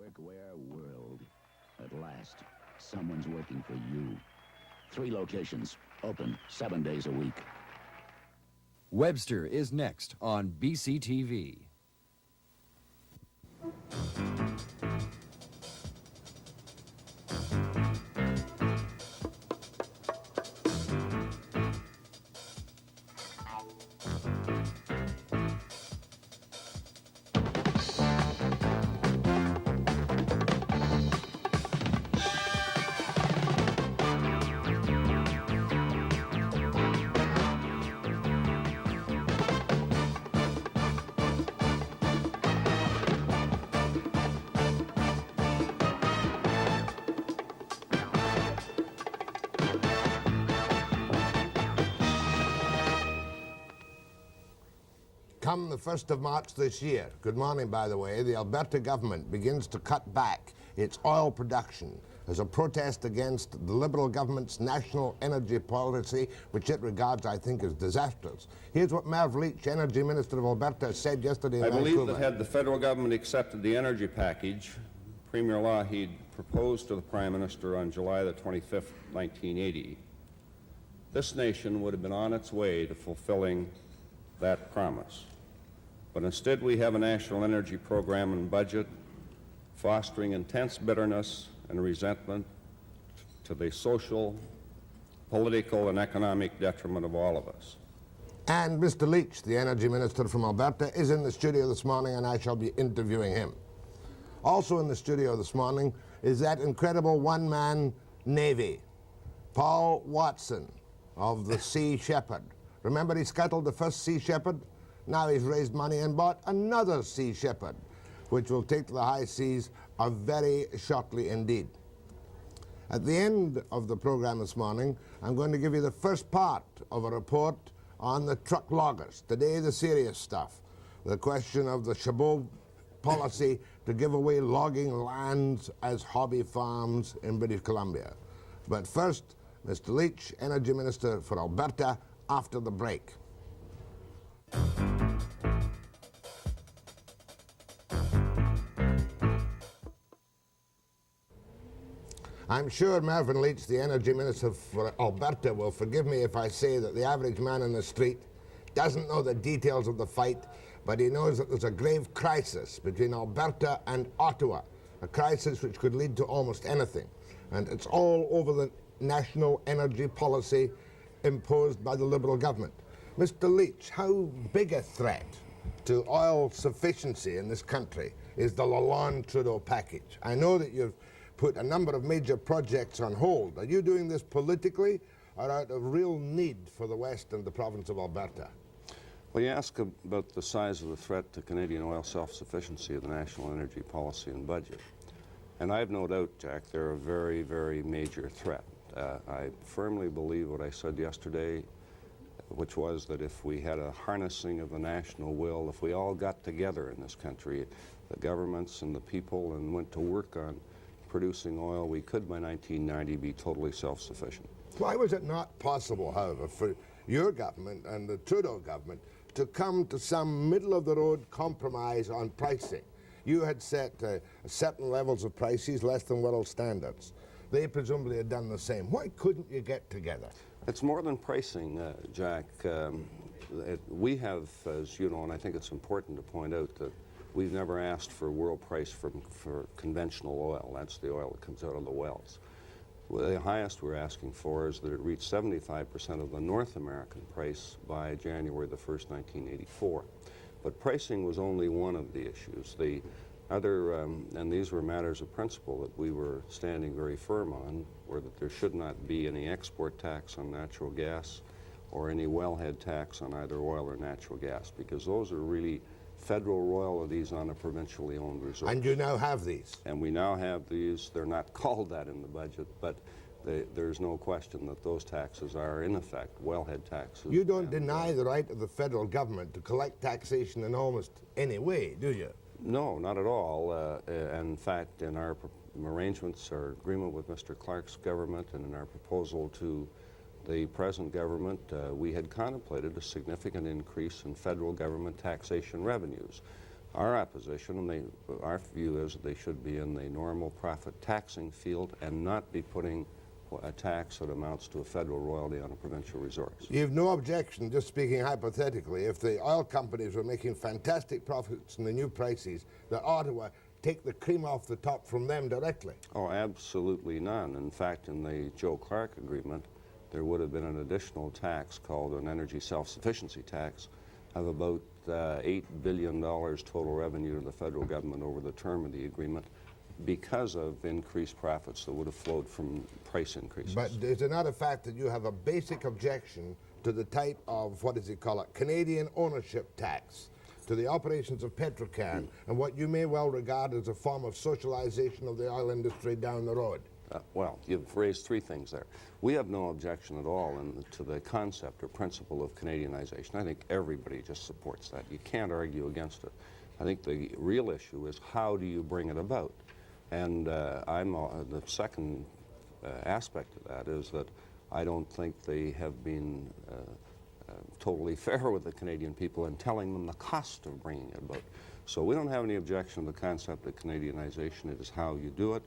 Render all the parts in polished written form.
workwear world. At last, someone's working for you. 3 locations, open 7 days a week. Webster is next on BCTV. Come the 1st of March this year, good morning by the way, the Alberta government begins to cut back its oil production as a protest against the Liberal government's national energy policy, which it regards, I think, as disastrous. Here's what Merv Leitch, Energy Minister of Alberta, said yesterday in Vancouver. I believe that had the federal government accepted the energy package, Premier Lougheed proposed to the Prime Minister on July the 25th, 1980, this nation would have been on its way to fulfilling that promise. But instead we have a national energy program and budget fostering intense bitterness and resentment to the social, political, and economic detriment of all of us. And Mr. Leitch, the Energy Minister from Alberta, is in the studio this morning, and I shall be interviewing him. Also in the studio this morning is that incredible one-man navy, Paul Watson of the Sea Shepherd. Remember he scuttled the first Sea Shepherd? Now he's raised money and bought another Sea Shepherd, which will take to the high seas very shortly indeed. At the end of the program this morning, I'm going to give you the first part of a report on the truck loggers. Today, the serious stuff. The question of the Chabot policy to give away logging lands as hobby farms in British Columbia. But first, Mr. Leitch, Energy Minister for Alberta, after the break. I'm sure Merv Leitch, the Energy Minister for Alberta, will forgive me if I say that the average man in the street doesn't know the details of the fight, but he knows that there's a grave crisis between Alberta and Ottawa, a crisis which could lead to almost anything. And it's all over the national energy policy imposed by the Liberal government. Mr. Leitch, how big a threat to oil sufficiency in this country is the Lalonde-Trudeau package? I know that you've put a number of major projects on hold. Are you doing this politically or out of real need for the West and the province of Alberta? Well, you ask about the size of the threat to Canadian oil self-sufficiency of the national energy policy and budget. And I have no doubt, Jack, they're a very, very major threat. I firmly believe what I said yesterday, which was that if we had a harnessing of the national will, if we all got together in this country, the governments and the people, and went to work on producing oil, we could by 1990 be totally self-sufficient. Why was it not possible, however, for your government and the Trudeau government to come to some middle-of-the-road compromise on pricing? You had set certain levels of prices less than world standards. They presumably had done the same. Why couldn't you get together? It's more than pricing, Jack. We have, as you know, and I think it's important to point out that we've never asked for world price for conventional oil. That's the oil that comes out of the wells. Well, the highest we're asking for is that it reach 75% of the North American price by January the 1st, 1984. But pricing was only one of the issues. The other, and these were matters of principle that we were standing very firm on, were that there should not be any export tax on natural gas or any wellhead tax on either oil or natural gas, because those are really federal royalties on a provincially owned resource. And you now have these? And we now have these. They're not called that in the budget, but there's no question that those taxes are, in effect, wellhead taxes. You don't deny the right of the federal government to collect taxation in almost any way, do you? No, not at all. In fact, in our arrangements, our agreement with Mr. Clark's government, and in our proposal to the present government, we had contemplated a significant increase in federal government taxation revenues. Our opposition, and our view is that they should be in the normal profit taxing field and not be putting a tax that amounts to a federal royalty on a provincial resource. You have no objection, just speaking hypothetically, if the oil companies were making fantastic profits in the new prices, that Ottawa take the cream off the top from them directly? Oh, absolutely none. In fact, in the Joe Clark agreement, there would have been an additional tax called an energy self-sufficiency tax of about $8 billion total revenue to the federal government over the term of the agreement because of increased profits that would have flowed from price increases. But is it not a fact that you have a basic objection to the type of, what does he call it, Canadian ownership tax, to the operations of Petrocan, and what you may well regard as a form of socialization of the oil industry down the road? Well, you've raised three things there. We have no objection at all to the concept or principle of Canadianization. I think everybody just supports that. You can't argue against it. I think the real issue is how do you bring it about? And the second aspect of that is that I don't think they have been totally fair with the Canadian people in telling them the cost of bringing it about. So we don't have any objection to the concept of Canadianization. It is how you do it.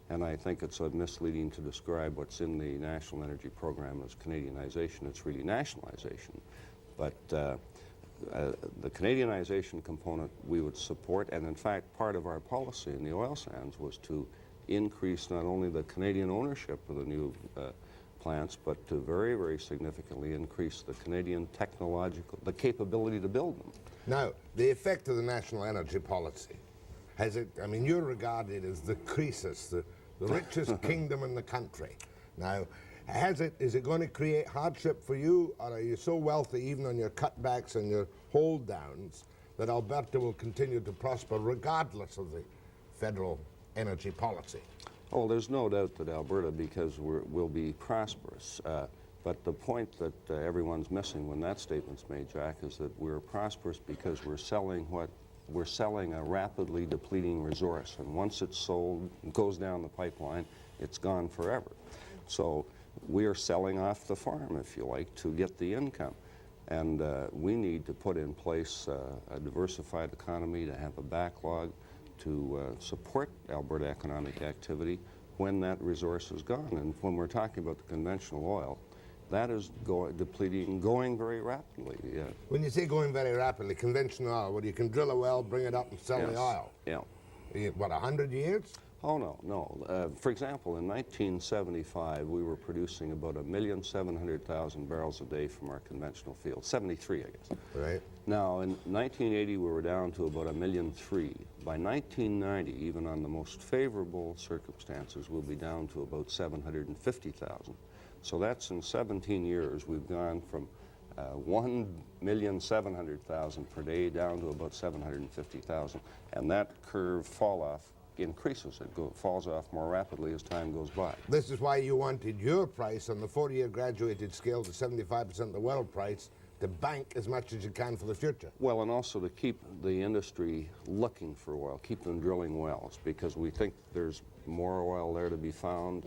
And I think it's misleading to describe what's in the National Energy Program as Canadianization. It's really nationalization. But the Canadianization component we would support, and in fact part of our policy in the oil sands was to increase not only the Canadian ownership of the new plants, but to very, very significantly increase the Canadian the capability to build them. Now, the effect of the national energy policy, has it, I mean, you're regarded as the Croesus, the richest kingdom in the country. Now, is it going to create hardship for you, or are you so wealthy even on your cutbacks and your hold downs that Alberta will continue to prosper regardless of the federal energy policy? Oh, there's no doubt that Alberta, because will be prosperous. But the point that everyone's missing when that statement's made, Jack, is that we're prosperous because we're selling a rapidly depleting resource, and once it's sold, it goes down the pipeline, it's gone forever. So we are selling off the farm, if you like, to get the income. And we need to put in place a diversified economy, to have a backlog, to support Alberta economic activity when that resource is gone. And when we're talking about the conventional oil, that is depleting, going very rapidly. When you say going very rapidly, conventional oil, well, you can drill a well, bring it up and sell the oil. Yeah. What, 100 years? Oh, no. For example, in 1975, we were producing about 1,700,000 barrels a day from our conventional field, 73, I guess. Right. Now, in 1980, we were down to about 1,000,003. By 1990, even on the most favorable circumstances, we'll be down to about 750,000. So that's in 17 years, we've gone from 1,700,000 per day down to about 750,000. And that curve fall-off increases. It falls off more rapidly as time goes by. This is why you wanted your price on the 40-year graduated scale to 75% of the world price, to bank as much as you can for the future. Well, and also to keep the industry looking for oil, keep them drilling wells, because we think there's more oil there to be found.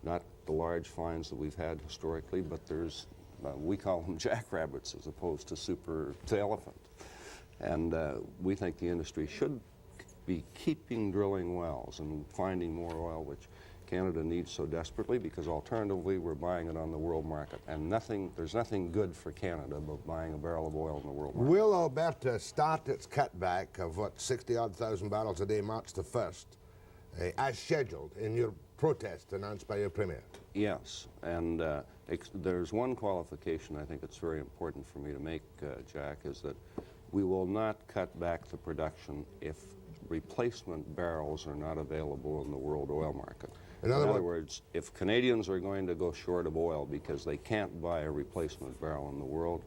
Not the large finds that we've had historically, but there's, we call them jackrabbits as opposed to elephant. And we think the industry should be keeping drilling wells and finding more oil, which Canada needs so desperately, because alternatively we're buying it on the world market. And there's nothing good for Canada about buying a barrel of oil in the world market. Will Alberta start its cutback of, 60-odd thousand barrels a day March the 1st, as scheduled in your protest announced by your Premier? Yes, and there's one qualification I think it's very important for me to make, Jack, is that we will not cut back the production if replacement barrels are not available in the world oil market. In other words, if Canadians are going to go short of oil because they can't buy a replacement barrel in the world,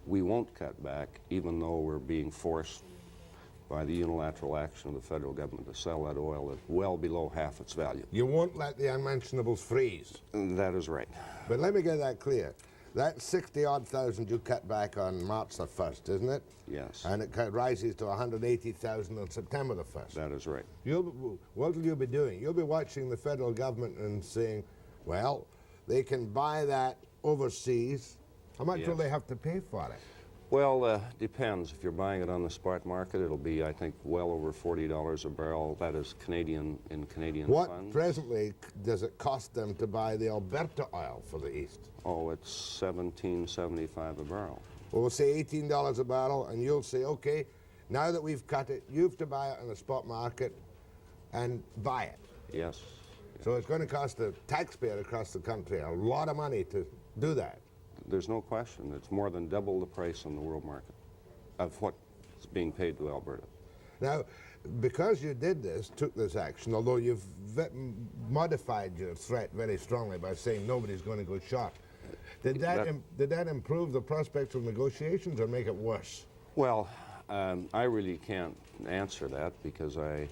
we won't cut back, even though we're being forced by the unilateral action of the federal government to sell that oil at well below half its value. You won't let the unmentionables freeze. That is right. But let me get that clear. That's 60-odd thousand you cut back on March the 1st, isn't it? Yes. And it rises to 180,000 on September the 1st. That is right. What will you be doing? You'll be watching the federal government and saying, well, they can buy that overseas. How much will they have to pay for it? Well, depends. If you're buying it on the spot market, it'll be, I think, well over $40 a barrel. That is Canadian in Canadian What funds. presently does it cost them to buy the Alberta oil for the East? Oh, it's $17.75 a barrel. Well, we'll say $18 a barrel, and you'll say, okay, now that we've cut it, you have to buy it on the spot market and buy it. Yes. So it's going to cost the taxpayer across the country a lot of money to do that. There's no question. It's more than double the price on the world market of what's being paid to Alberta. Now, because you did this, took this action, although you've modified your threat very strongly by saying nobody's going to go short, did that improve the prospects of negotiations or make it worse? Well, I really can't answer that because I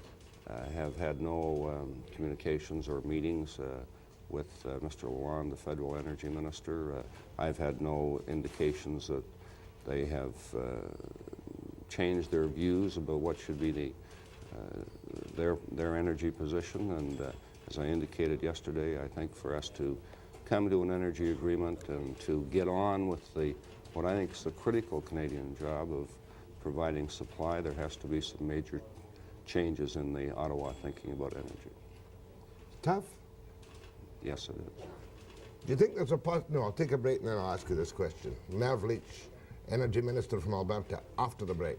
have had no communications or meetings with Mr. Lalonde, the Federal Energy Minister. I've had no indications that they have changed their views about what should be their energy position. And as I indicated yesterday, I think for us to come to an energy agreement and to get on with what I think is the critical Canadian job of providing supply, there has to be some major changes in the Ottawa thinking about energy. Tough? Yes, it is. Do you think there's no, I'll take a break and then I'll ask you this question. Merv Leitch, Energy Minister from Alberta, after the break.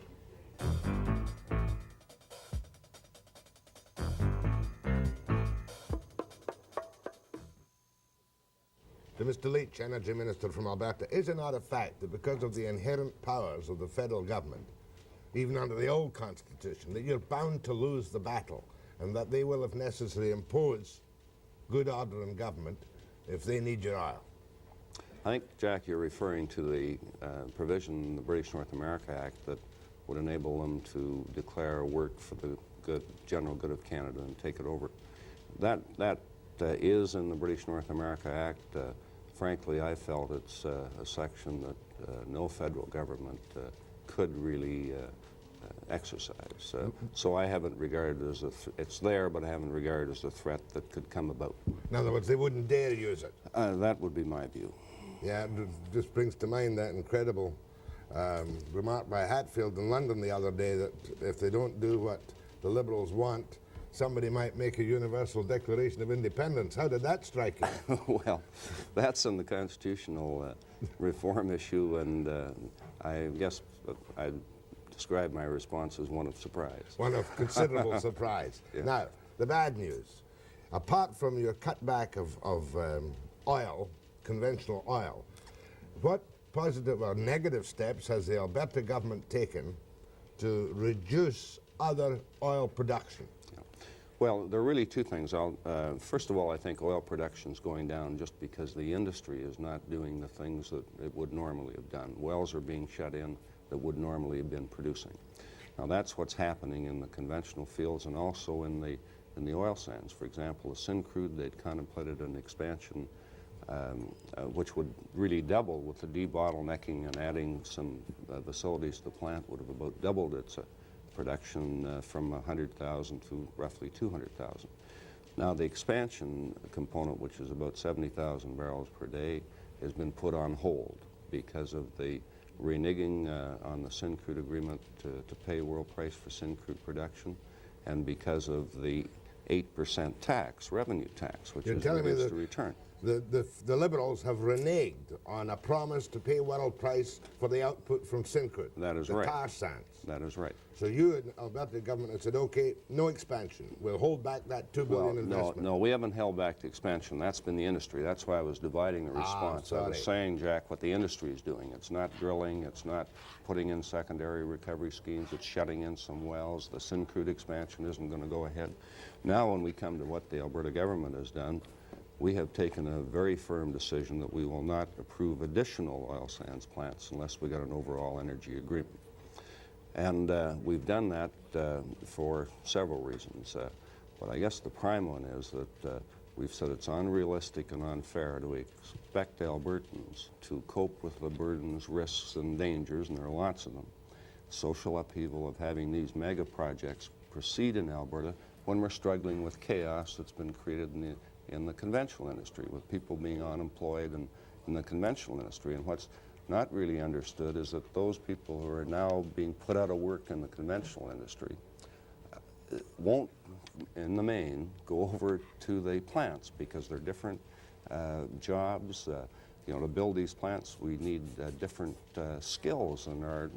To Mr. Leitch, Energy Minister from Alberta, is it not a fact that because of the inherent powers of the federal government, even under the old constitution, that you're bound to lose the battle and that they will, if necessary, impose good order in government if they need your oil? I think, Jack, you're referring to the provision in the British North America Act that would enable them to declare work for the general good of Canada and take it over. That is in the British North America Act. Frankly, I felt it's a section that no federal government could really exercise. So I haven't regarded it as it's there, but I haven't regarded it as a threat that could come about. In other words, they wouldn't dare use it. That would be my view. Yeah, it just brings to mind that incredible remark by Hatfield in London the other day that if they don't do what the Liberals want, somebody might make a universal declaration of independence. How did that strike you? Well, that's in the constitutional reform issue, and I guess I'd describe my response as one of surprise. One of considerable surprise. Yeah. Now, the bad news. Apart from your cutback of oil, conventional oil, what positive or negative steps has the Alberta government taken to reduce other oil production? Well, there are really two things. First of all, I think oil production is going down just because the industry is not doing the things that it would normally have done. Wells are being shut in that would normally have been producing. Now, that's what's happening in the conventional fields and also in the oil sands. For example, the Syncrude, they'd contemplated an expansion which would really double with the debottlenecking and adding some facilities to the plant, would have about doubled its production from 100,000 to roughly 200,000. Now the expansion component, which is about 70,000 barrels per day, has been put on hold because of the reneging on the Syncrude agreement to pay world price for Syncrude production, and because of the 8% tax, revenue tax, which is reduced to return. The Liberals have reneged on a promise to pay world price for the output from Syncrude. That is the right. tar sands. That is right. So you and Alberta government have said, okay, no expansion. We'll hold back that $2 billion investment. No, we haven't held back the expansion. That's been the industry. That's why I was dividing the response. I was saying, Jack, what the industry is doing. It's not drilling. It's not putting in secondary recovery schemes. It's shutting in some wells. The Syncrude expansion isn't going to go ahead. Now when we come to what the Alberta government has done, we have taken a very firm decision that we will not approve additional oil sands plants unless we get an overall energy agreement. And we've done that for several reasons. But I guess the prime one is that we've said it's unrealistic and unfair to expect Albertans to cope with the burdens, risks, and dangers, and there are lots of them, social upheaval of having these mega projects proceed in Alberta when we're struggling with chaos that's been created in the conventional industry, with people being unemployed in the conventional industry. And what's not really understood is that those people who are now being put out of work in the conventional industry won't, in the main, go over to the plants because they're different jobs. You know, to build these plants, we need different skills than are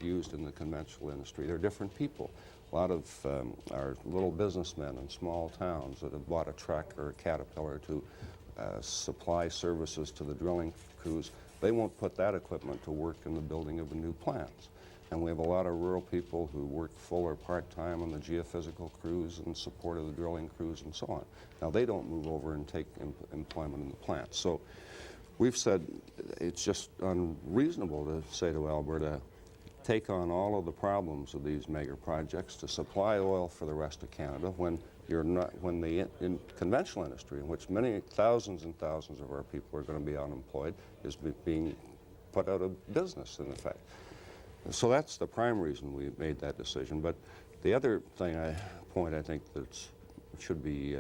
used in the conventional industry. They're different people. A lot of our little businessmen in small towns that have bought a truck or a Caterpillar to supply services to the drilling crews, they won't put that equipment to work in the building of the new plants. And we have a lot of rural people who work full or part-time on the geophysical crews in support of the drilling crews and so on. Now, they don't move over and take employment in the plant. So we've said it's just unreasonable to say to Alberta, take on all of the problems of these mega projects to supply oil for the rest of Canada when you're not, when the conventional industry, in which many thousands and thousands of our people are going to be unemployed, is being put out of business, in effect. So that's the prime reason we made that decision. But the other point I think that should be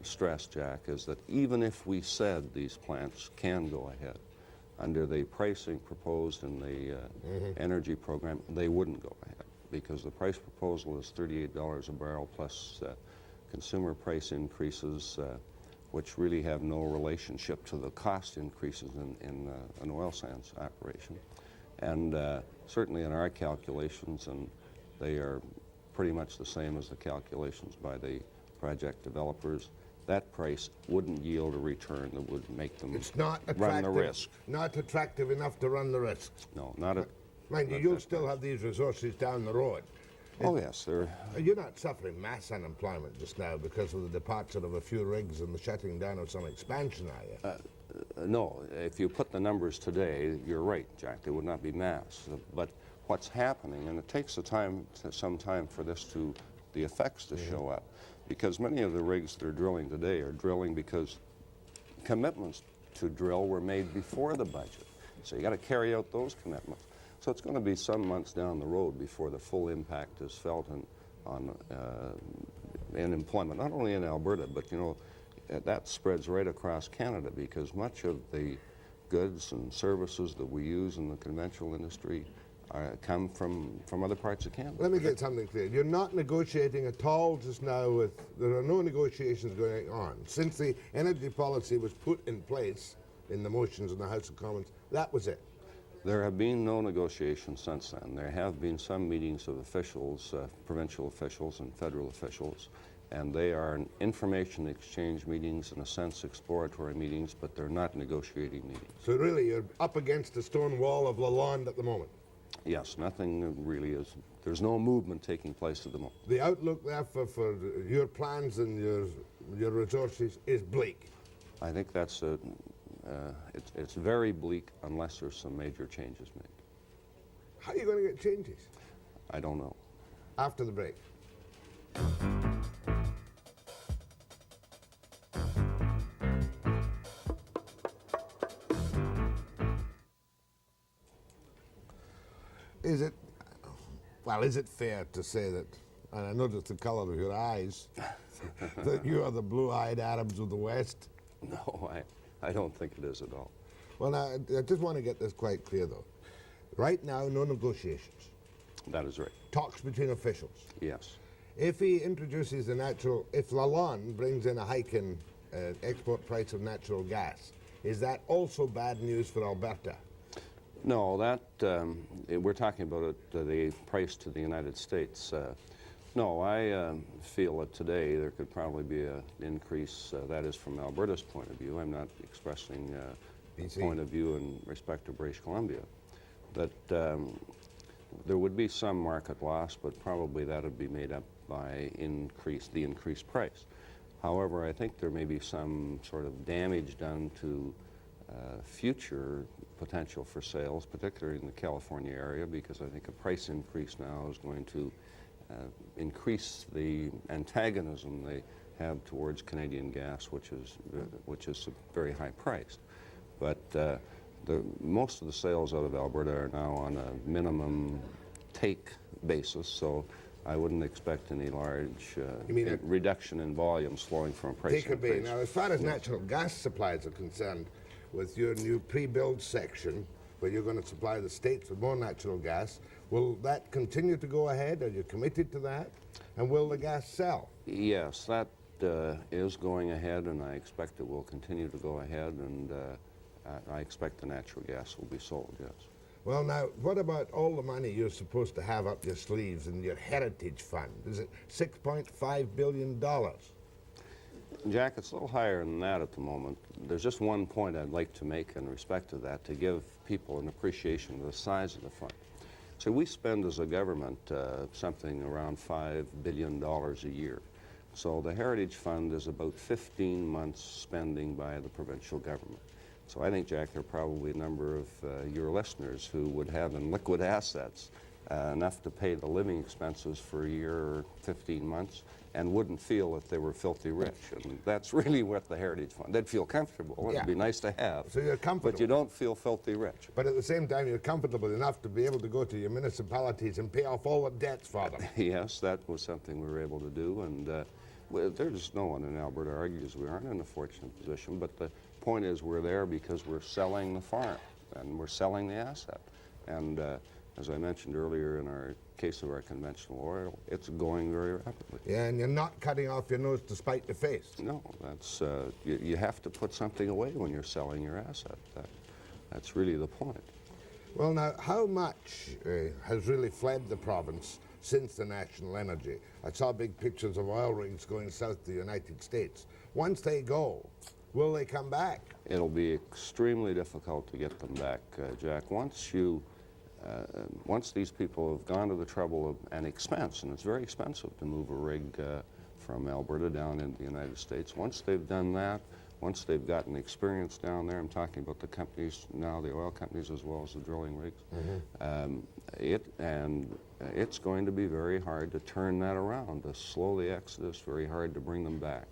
stressed, Jack, is that even if we said these plants can go ahead under the pricing proposed in the energy program, they wouldn't go ahead because the price proposal is $38 a barrel plus consumer price increases, which really have no relationship to the cost increases in an oil sands operation. And certainly in our calculations, and they are pretty much the same as the calculations by the project developers, that price wouldn't yield a return that would make them run the risk. Not attractive enough to run the risk. No, not at... Mind you, you'll still have these resources down the road. Oh, yes. You're not suffering mass unemployment just now because of the departure of a few rigs and the shutting down of some expansion, are you? No, if you put the numbers today, you're right, Jack, they would not be mass. But what's happening, and it takes some time for the effects to show up, because many of the rigs that are drilling today are drilling because commitments to drill were made before the budget. So you got to carry out those commitments. So it's going to be some months down the road before the full impact is felt in employment, not only in Alberta, but you know, that spreads right across Canada because much of the goods and services that we use in the conventional industry come from other parts of Canada. Let me get something clear. You're not negotiating at all just now there are no negotiations going on. Since the energy policy was put in place in the motions in the House of Commons, that was it. There have been no negotiations since then. There have been some meetings of officials, provincial officials and federal officials, and they are information exchange meetings, in a sense exploratory meetings, but they're not negotiating meetings. So really you're up against the stone wall of Lalonde at the moment? Yes, nothing really is. There's no movement taking place at the moment. The outlook therefore for your plans and your resources is bleak? I think that's it's very bleak unless there's some major changes made. How are you going to get changes? I don't know. After the break. Is it fair to say that, and I noticed the color of your eyes, that you are the blue-eyed Arabs of the West? No, I don't think it is at all. Well, now, I just want to get this quite clear, though. Right now, no negotiations. That is right. Talks between officials. Yes. If he introduces if Lalonde brings in a hike in export price of natural gas, is that also bad news for Alberta? No, we're talking about the price to the United States. No, I feel that today there could probably be an increase, that is from Alberta's point of view. I'm not expressing a point of view in respect to British Columbia. That there would be some market loss, but probably that would be made up by the increased price. However, I think there may be some sort of damage done to future potential for sales, particularly in the California area, because I think a price increase now is going to increase the antagonism they have towards Canadian gas, which is very high priced. But most of the sales out of Alberta are now on a minimum take basis, so I wouldn't expect any large reduction in volumes flowing from a price increase. Now, as far as natural gas supplies are concerned, with your new pre-build section, where you're going to supply the states with more natural gas. Will that continue to go ahead? Are you committed to that? And will the gas sell? Yes, that is going ahead, and I expect it will continue to go ahead, and I expect the natural gas will be sold, yes. Well, now, what about all the money you're supposed to have up your sleeves in your heritage fund? Is it $6.5 billion? Jack, it's a little higher than that at the moment. There's just one point I'd like to make in respect to that, to give people an appreciation of the size of the fund. So we spend as a government something around $5 billion a year. So the Heritage Fund is about 15 months spending by the provincial government. So I think, Jack, there are probably a number of your listeners who would have in liquid assets enough to pay the living expenses for a year or 15 months and wouldn't feel that they were filthy rich. And that's really what the Heritage Fund, they'd feel comfortable. Yeah. It'd be nice to have. So you're comfortable. But you don't feel filthy rich. But at the same time, you're comfortable enough to be able to go to your municipalities and pay off all the debts for them. Yes, that was something we were able to do. And there's no one in Alberta argues we aren't in a fortunate position. But the point is we're there because we're selling the farm and we're selling the asset. And as I mentioned earlier in our case of our conventional oil, it's going very rapidly. Yeah, and you're not cutting off your nose to spite your face. No, that's you have to put something away when you're selling your asset. That's really the point. Well, now, how much has really fled the province since the national energy? I saw big pictures of oil rigs going south to the United States. Once they go, will they come back? It'll be extremely difficult to get them back, Jack. Once these people have gone to the trouble of an expense, and it's very expensive to move a rig from Alberta down into the United States, once they've done that, once they've gotten experience down there, I'm talking about the companies now, the oil companies as well as the drilling rigs, it's going to be very hard to turn that around, to slow the exodus, very hard to bring them back.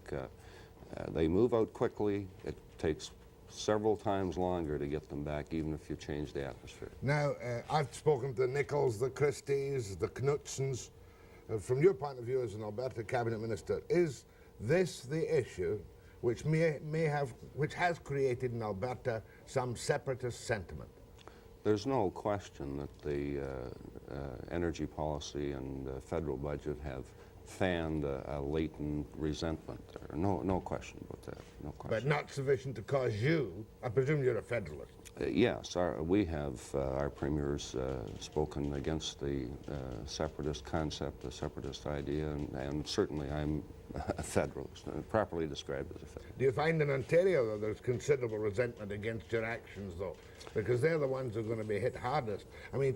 They move out quickly. It takes several times longer to get them back, even if you change the atmosphere. Now, I've spoken to the Nichols, the Christies, the Knutsons. From your point of view as an Alberta cabinet minister, is this the issue which which has created in Alberta some separatist sentiment? There's no question that the energy policy and federal budget have fanned a latent resentment there. No question about that. No question. But not sufficient to cause you, I presume you're a federalist. Yes, we have, our premier's spoken against the separatist concept, the separatist idea, and certainly I'm a federalist, properly described as a federalist. Do you find in Ontario, though, there's considerable resentment against your actions, though? Because they're the ones who are going to be hit hardest. I mean,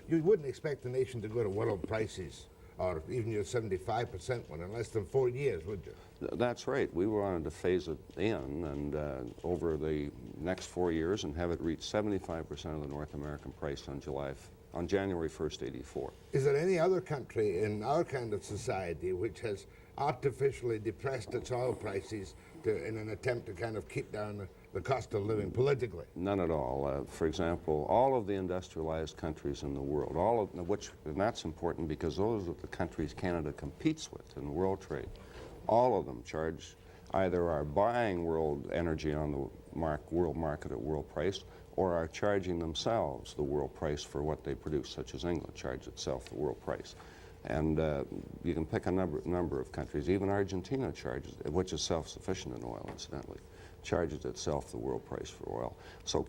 you wouldn't expect the nation to go to world prices, or even your 75% one, in less than 4 years, would you? That's right. We wanted to phase it in and over the next 4 years and have it reach 75% of the North American price on January 1st, '84. Is there any other country in our kind of society which has artificially depressed its oil prices in an attempt to kind of keep down the cost of living politically? None at all. For example, all of the industrialized countries in the world, all of which, and that's important because those are the countries Canada competes with in world trade, all of them either are buying world energy on the world market at world price or are charging themselves the world price for what they produce, such as England charges itself the world price. And you can pick a number of countries. Even Argentina charges, which is self-sufficient in oil, incidentally, charges itself the world price for oil. So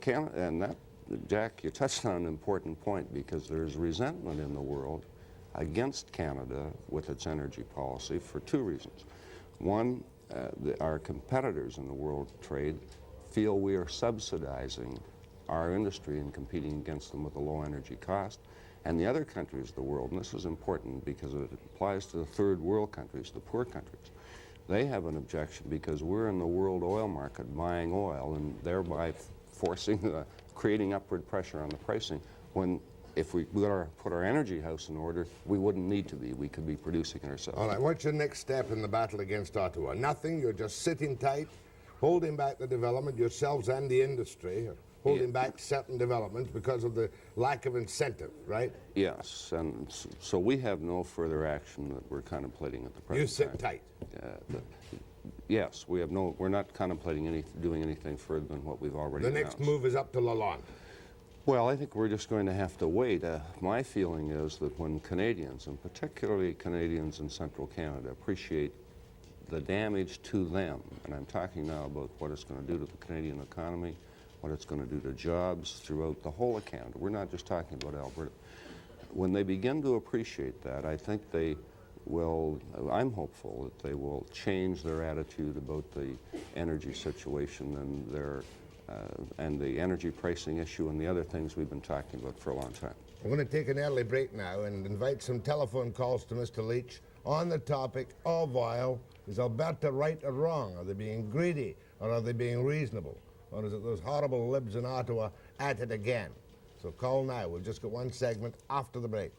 Jack, you touched on an important point because there's resentment in the world against Canada with its energy policy for two reasons. One, our competitors in the world trade feel we are subsidizing our industry and competing against them with a low energy cost. And the other countries of the world, and this is important because it applies to the third world countries, the poor countries, they have an objection because we're in the world oil market buying oil and thereby creating upward pressure on the pricing when if we put our energy house in order, we wouldn't need to be. We could be producing it ourselves. All right, what's your next step in the battle against Ottawa? Nothing? You're just sitting tight, holding back the development, yourselves and the industry, holding back certain developments because of the lack of incentive, right? Yes, and so we have no further action that we're contemplating at the present You sit time. tight. Yes, we're not contemplating doing anything further than what we've already The announced. next move is up to Lalonde. Well, I think we're just going to have to wait. My feeling is that when Canadians, and particularly Canadians in central Canada, appreciate the damage to them, and I'm talking now about what it's going to do to the Canadian economy, what it's going to do to jobs throughout the whole of Canada. We're not just talking about Alberta. When they begin to appreciate that, I think they will, I'm hopeful that they will change their attitude about the energy situation and and the energy pricing issue and the other things we've been talking about for a long time. We're going to take an early break now and invite some telephone calls to Mr. Leitch on the topic of oil. Is Alberta right or wrong? Are they being greedy or are they being reasonable? Or is it those horrible libs in Ottawa at it again? So call now. We'll just get one segment after the break.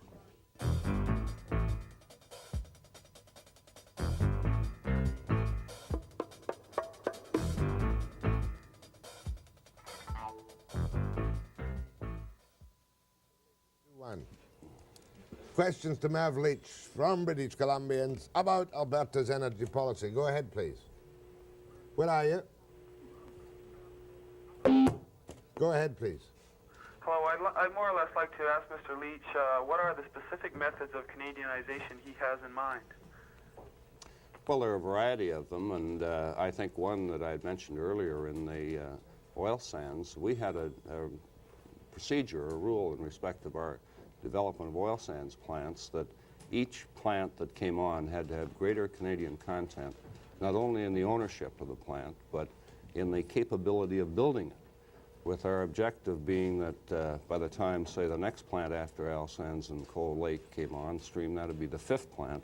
Questions to Merv Leitch from British Columbians about Alberta's energy policy. Go ahead, please. Where are you? Go ahead, please. Hello, I'd more or less like to ask Mr. Leitch, what are the specific methods of Canadianization he has in mind? Well, there are a variety of them, and I think one that I had mentioned earlier in the oil sands, we had a procedure, a rule in respect of our development of oil sands plants that each plant that came on had to have greater Canadian content, not only in the ownership of the plant, but in the capability of building it, with our objective being that by the time, say, the next plant after Oil Sands and Coal Lake came on stream, that would be the 5th plant,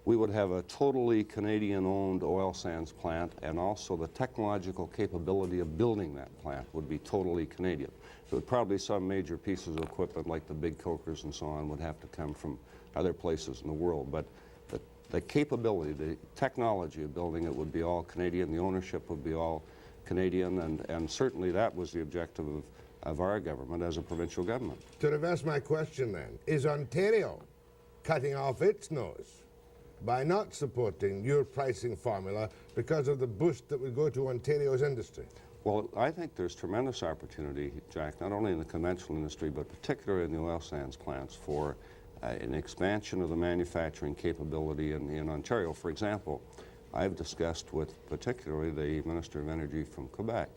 we would have a totally Canadian-owned oil sands plant, and also the technological capability of building that plant would be totally Canadian. So probably some major pieces of equipment like the big cokers and so on would have to come from other places in the world, but the capability, the technology of building it would be all Canadian, the ownership would be all Canadian, and certainly that was the objective of our government as a provincial government. To reverse my question then, is Ontario cutting off its nose by not supporting your pricing formula because of the boost that would go to Ontario's industry? Well, I think there's tremendous opportunity, Jack, not only in the conventional industry, but particularly in the oil sands plants for an expansion of the manufacturing capability in Ontario. For example, I've discussed with particularly the Minister of Energy from Quebec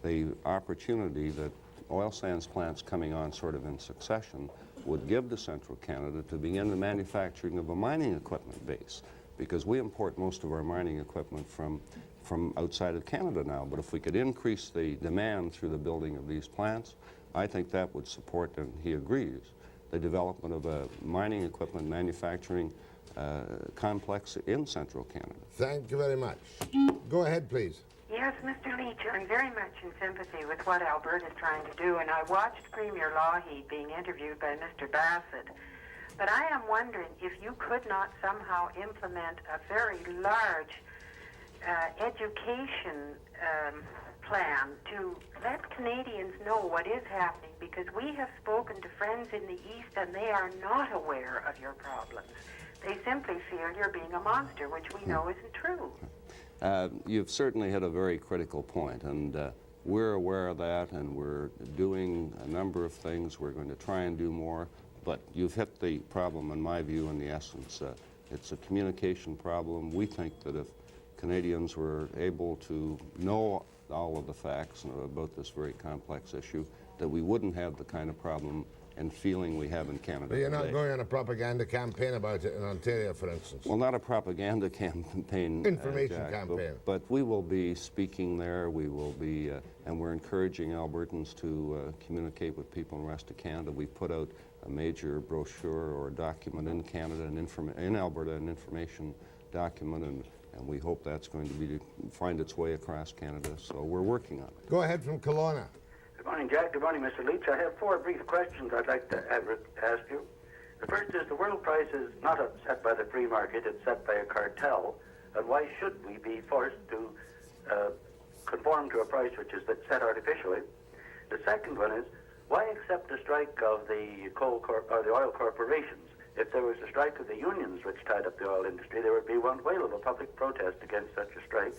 the opportunity that oil sands plants coming on sort of in succession would give to central Canada to begin the manufacturing of a mining equipment base, because we import most of our mining equipment from outside of Canada now. But if we could increase the demand through the building of these plants, I think that would support, and he agrees, the development of a mining equipment manufacturing complex in central Canada. Thank you very much. Go ahead, please. Yes, Mr. Leitch, I'm very much in sympathy with what Alberta is trying to do, and I watched Premier Lougheed being interviewed by Mr. Bassett. But I am wondering if you could not somehow implement a very large education plan to let Canadians know what is happening, because we have spoken to friends in the East and they are not aware of your problems. They simply feel you're being a monster, which we know isn't true. You've certainly hit a very critical point, and we're aware of that, and we're doing a number of things. We're going to try and do more, but you've hit the problem, in my view, in the essence. It's a communication problem. We think that if Canadians were able to know all of the facts about this very complex issue, that we wouldn't have the kind of problem and feeling we have in Canada But you're today. not going on a propaganda campaign about it in Ontario, for instance? Well, not a propaganda campaign, Information Jack, campaign. but we will be speaking there. We will be, and we're encouraging Albertans to communicate with people in the rest of Canada. We put out a major brochure or a document in Canada, in Alberta, an information document, and we hope that's going to find its way across Canada. So we're working on it. Go ahead from Kelowna. Good morning, Jack. Good morning, Mr. Leitch. I have 4 brief questions I'd like to ask you. The first is, the world price is not set by the free market, it's set by a cartel, and why should we be forced to conform to a price which is set artificially? The second one is, why accept a strike of the oil corporations? If there was a strike of the unions which tied up the oil industry, there would be one whale of a public protest against such a strike.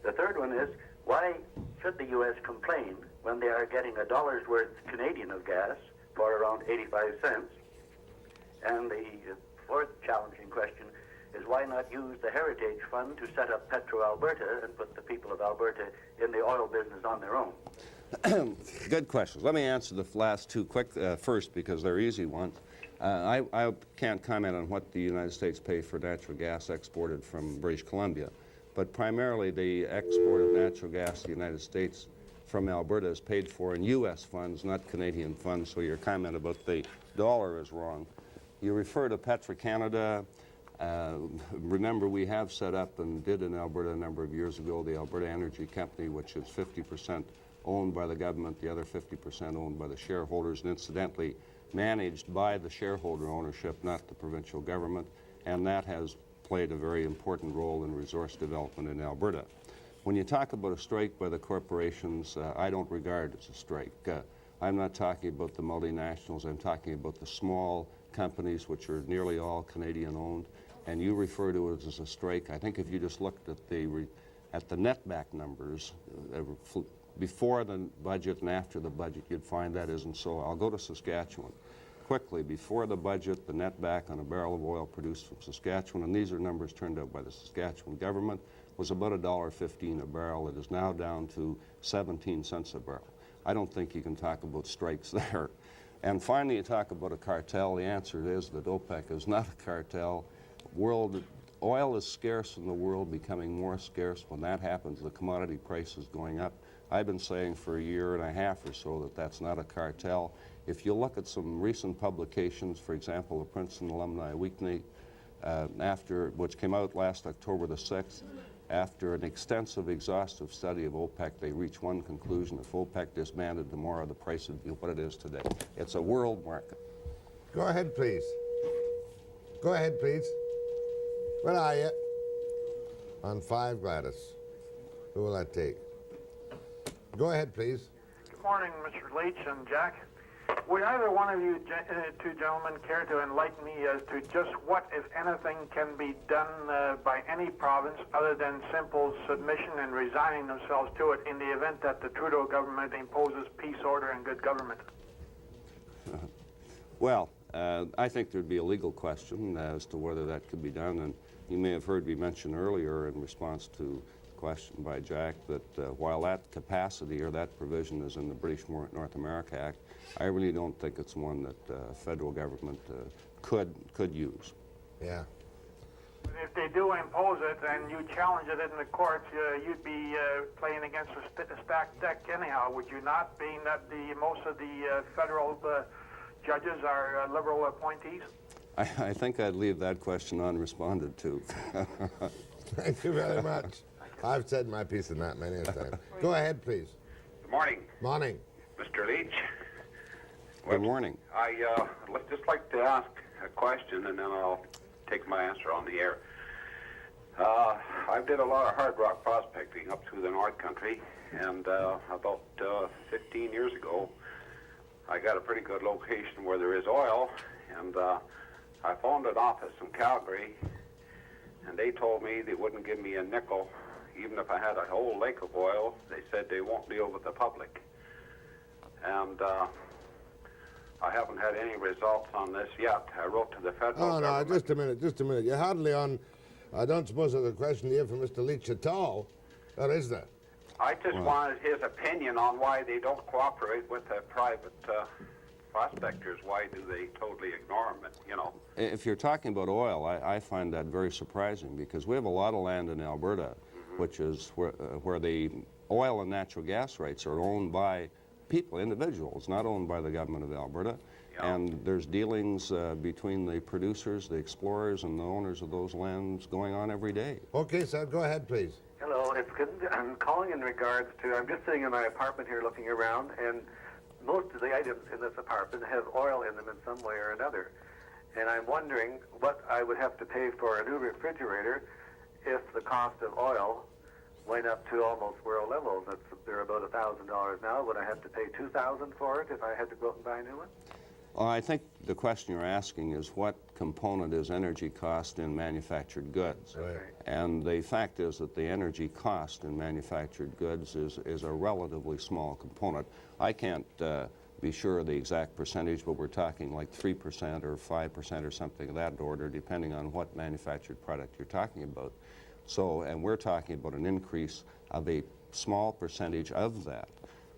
The third one is, Why should the U.S. complain when they are getting $1 worth Canadian of gas for around 85 cents? And the fourth challenging question is why not use the Heritage Fund to set up Petro Alberta and put the people of Alberta in the oil business on their own? Good questions. Let me answer the last two quick first because they're easy ones. I can't comment on what the United States pays for natural gas exported from British Columbia, but primarily the export of natural gas to the United States from Alberta is paid for in U.S. funds, not Canadian funds, so your comment about the dollar is wrong. You refer to Petro-Canada. Remember, we have set up and did in Alberta a number of years ago the Alberta Energy Company, which is 50% owned by the government, the other 50% owned by the shareholders, and incidentally managed by the shareholder ownership, not the provincial government, and that has played a very important role in resource development in Alberta. When you talk about a strike by the corporations, I don't regard it as a strike. I'm not talking about the multinationals, I'm talking about the small companies, which are nearly all Canadian-owned, and you refer to it as a strike. I think if you just looked at the netback numbers before the budget and after the budget, you'd find that isn't so. I'll go to Saskatchewan. Quickly, before the budget, the netback on a barrel of oil produced from Saskatchewan, and these are numbers turned out by the Saskatchewan government, was about $1.15 a barrel. It is now down to 17 cents a barrel. I don't think you can talk about strikes there. And finally, you talk about a cartel. The answer is that OPEC is not a cartel. Oil is scarce in the world, becoming more scarce. When that happens, the commodity price is going up. I've been saying for a year and a half or so that that's not a cartel. If you look at some recent publications, for example, the Princeton Alumni Weekly, which came out last October the 6th, after an extensive, exhaustive study of OPEC, they reached one conclusion. If OPEC disbanded tomorrow, the price would be what it is today. It's a world market. Go ahead, please. Go ahead, please. Where are you? On 5, Gladys. Who will that take? Go ahead, please. Good morning, Mr. Leitch and Jack. Would either one of you two gentlemen care to enlighten me as to just what, if anything, can be done by any province other than simple submission and resigning themselves to it in the event that the Trudeau government imposes peace, order, and good government? Well, I think there'd be a legal question as to whether that could be done, and you may have heard me mention earlier in response to a question by Jack that while that capacity or that provision is in the British North America Act, I really don't think it's one that federal government could use. Yeah. If they do impose it and you challenge it in the courts, you'd be playing against a stacked deck anyhow, would you not, being that most of the federal judges are Liberal appointees? I think I'd leave that question unresponded to. Thank you very much. I've said my piece on that many a time. Go ahead, please. Good morning. Morning. Mr. Leitch. Good morning. I'd just like to ask a question, and then I'll take my answer on the air. I did a lot of hard rock prospecting up through the North Country, and about 15 years ago, I got a pretty good location where there is oil, and I phoned an office in Calgary, and they told me they wouldn't give me a nickel, even if I had a whole lake of oil. They said they won't deal with the public. And I haven't had any results on this yet. I wrote to the federal government. No, just a minute. You're hardly on. I don't suppose there's a question here for Mr. Leitch at all, or is there? I just wanted his opinion on why they don't cooperate with the private prospectors. Why do they totally ignore them, you know? If you're talking about oil, I find that very surprising because we have a lot of land in Alberta, which is where the oil and natural gas rights are owned by people, individuals, not owned by the government of Alberta. Yeah. And there's dealings between the producers, the explorers, and the owners of those lands going on every day. Okay, sir, go ahead, please. Hello, it's good. I'm calling in regards to, I'm just sitting in my apartment here looking around, and most of the items in this apartment have oil in them in some way or another. And I'm wondering what I would have to pay for a new refrigerator if the cost of oil went up to almost world levels. They're about $1,000 now. Would I have to pay $2,000 for it if I had to go out and buy a new one? Well, I think the question you're asking is what component is energy cost in manufactured goods? Right. And the fact is that the energy cost in manufactured goods is a relatively small component. I can't be sure of the exact percentage, but we're talking like 3% or 5% or something of that order, depending on what manufactured product you're talking about. So, and we're talking about an increase of a small percentage of that.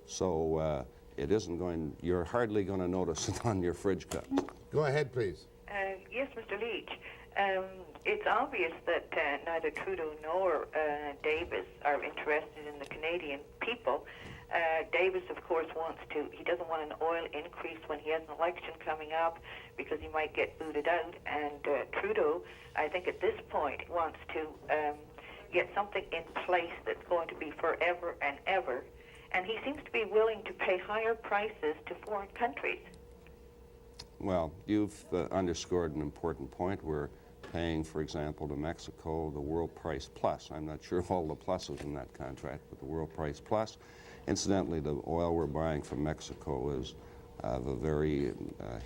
So it isn't going, you're hardly going to notice it on your fridge cups. Go ahead, please. Yes, Mr. Leitch. It's obvious that neither Trudeau nor Davis are interested in the Canadian people. Davis, of course, he doesn't want an oil increase when he has an election coming up because he might get booted out. And Trudeau, I think at this point, wants to get something in place that's going to be forever and ever. And he seems to be willing to pay higher prices to foreign countries. Well, you've underscored an important point. We're paying, for example, to Mexico the World Price Plus. I'm not sure of all the pluses in that contract, but the World Price Plus. Incidentally, the oil we're buying from Mexico is of a very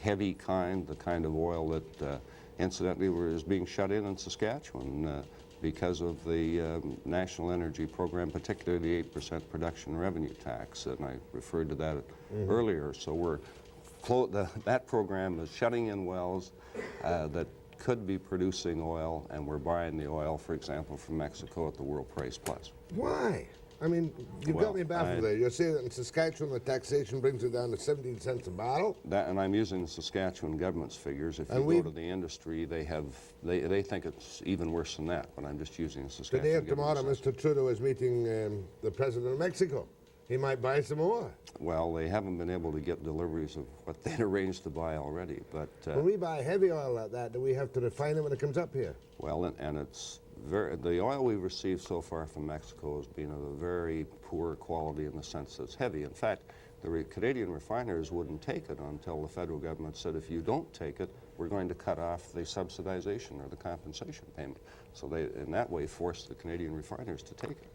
heavy kind, the kind of oil that, incidentally, is being shut in Saskatchewan because of the National Energy Program, particularly the 8% production revenue tax, and I referred to that earlier. So that program is shutting in wells that could be producing oil, and we're buying the oil, for example, from Mexico at the World Price Plus. Why? I mean, you've got me baffled there. You're saying that in Saskatchewan the taxation brings it down to 17 cents a barrel? And I'm using the Saskatchewan government's figures. If you go to the industry, they think it's even worse than that, but I'm just using the Saskatchewan Today or tomorrow, Mr. Trudeau is meeting the President of Mexico. He might buy some more. Well, they haven't been able to get deliveries of what they'd arranged to buy already, but... when we buy heavy oil like that, do we have to refine it when it comes up here? Well, and it's the oil we've received so far from Mexico has been of a very poor quality in the sense that it's heavy. In fact, the Canadian refiners wouldn't take it until the federal government said, if you don't take it, we're going to cut off the subsidization or the compensation payment. So they, in that way, forced the Canadian refiners to take it.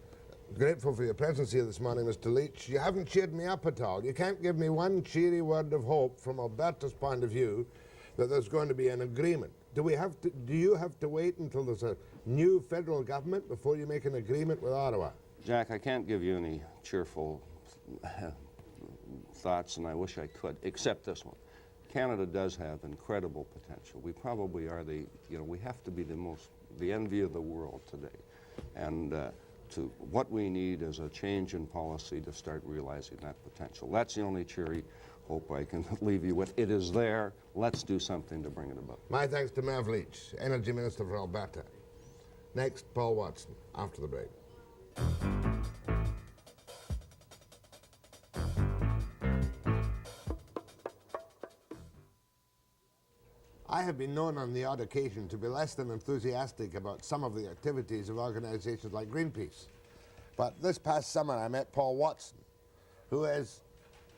Grateful for your presence here this morning, Mr. Leitch. You haven't cheered me up at all. You can't give me one cheery word of hope from Alberta's point of view that there's going to be an agreement. Do you have to wait until there's a new federal government before you make an agreement with Ottawa? Jack, I can't give you any cheerful thoughts, and I wish I could, except this one. Canada does have incredible potential. We probably are we have to be the envy of the world today. And what we need is a change in policy to start realizing that potential. That's the only cheery hope I can leave you with. It is there. Let's do something to bring it about. My thanks to Merv Leitch, Energy Minister for Alberta. Next, Paul Watson, after the break. I have been known on the odd occasion to be less than enthusiastic about some of the activities of organizations like Greenpeace. But this past summer I met Paul Watson, who is,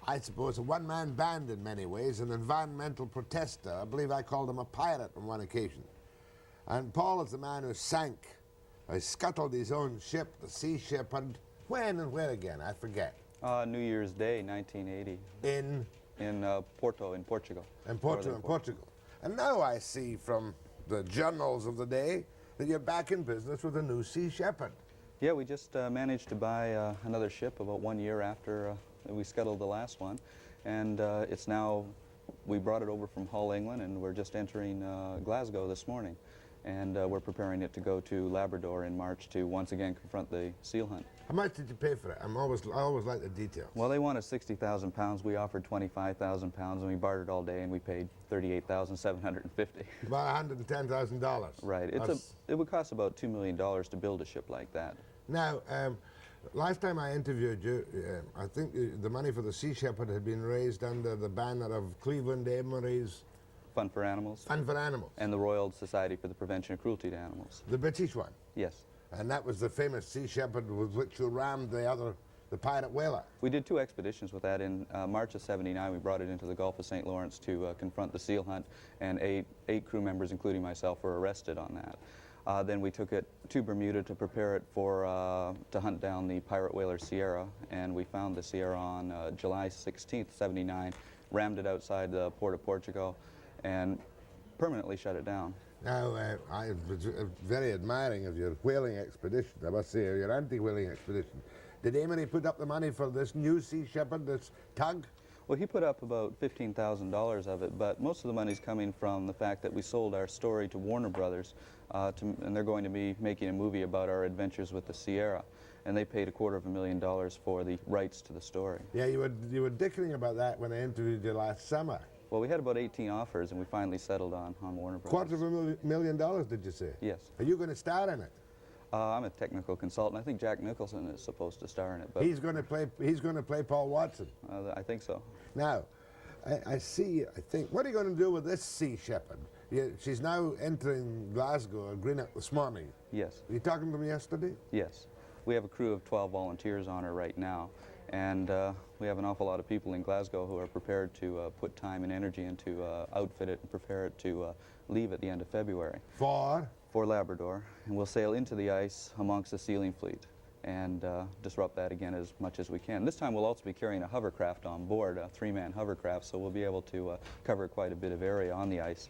I suppose, a one-man band in many ways, an environmental protester. I believe I called him a pirate on one occasion. And Paul is the man who scuttled his own ship, the Sea Shepherd. When and where again? I forget. New Year's Day, 1980. In Porto, in Portugal. In Portugal. And now I see from the journals of the day that you're back in business with a new Sea Shepherd. Yeah, we just managed to buy another ship about 1 year after we scuttled the last one. And it's now, we brought it over from Hull, England, and we're just entering Glasgow this morning. And we're preparing it to go to Labrador in March to once again confront the seal hunt. How much did you pay for it? I always like the details. Well, they wanted 60,000 pounds. We offered 25,000 pounds, and we bartered all day, and we paid 38,750. About $110,000. Right. It would cost about $2 million to build a ship like that. Now, last time I interviewed you, I think the money for the Sea Shepherd had been raised under the banner of Cleveland Emery's Fund for Animals. Fund for Animals. And the Royal Society for the Prevention of Cruelty to Animals. The British one? Yes. And that was the famous Sea Shepherd with which you rammed the pirate whaler. We did 2 expeditions with that. In March of '79, we brought it into the Gulf of St. Lawrence to confront the seal hunt, and eight crew members, including myself, were arrested on that. Then we took it to Bermuda to prepare it to hunt down the pirate whaler Sierra, and we found the Sierra on July 16th, '79, rammed it outside the port of Portugal, and permanently shut it down. Now, I was very admiring of your whaling expedition, I must say, your anti-whaling expedition. Did Emery put up the money for this new Sea Shepherd, this tug? Well, he put up about $15,000 of it, but most of the money's coming from the fact that we sold our story to Warner Brothers, and they're going to be making a movie about our adventures with the Sierra, and they paid $250,000 for the rights to the story. Yeah, you were dickering about that when I interviewed you last summer. Well, we had about 18 offers, and we finally settled on Warner Brothers. $250,000, did you say? Yes. Are you going to star in it? I'm a technical consultant. I think Jack Nicholson is supposed to star in it. But He's going to play Paul Watson. I think so. Now, I think, what are you going to do with this Sea Shepherd? She's now entering Glasgow, Greenock this morning. Yes. Were you talking to me yesterday? Yes. We have a crew of 12 volunteers on her right now, and we have an awful lot of people in Glasgow who are prepared to put time and energy into outfit it and prepare it to leave at the end of February. For Labrador, and we'll sail into the ice amongst the sealing fleet and disrupt that again as much as we can. This time we'll also be carrying a hovercraft on board, a 3-man hovercraft, so we'll be able to cover quite a bit of area on the ice.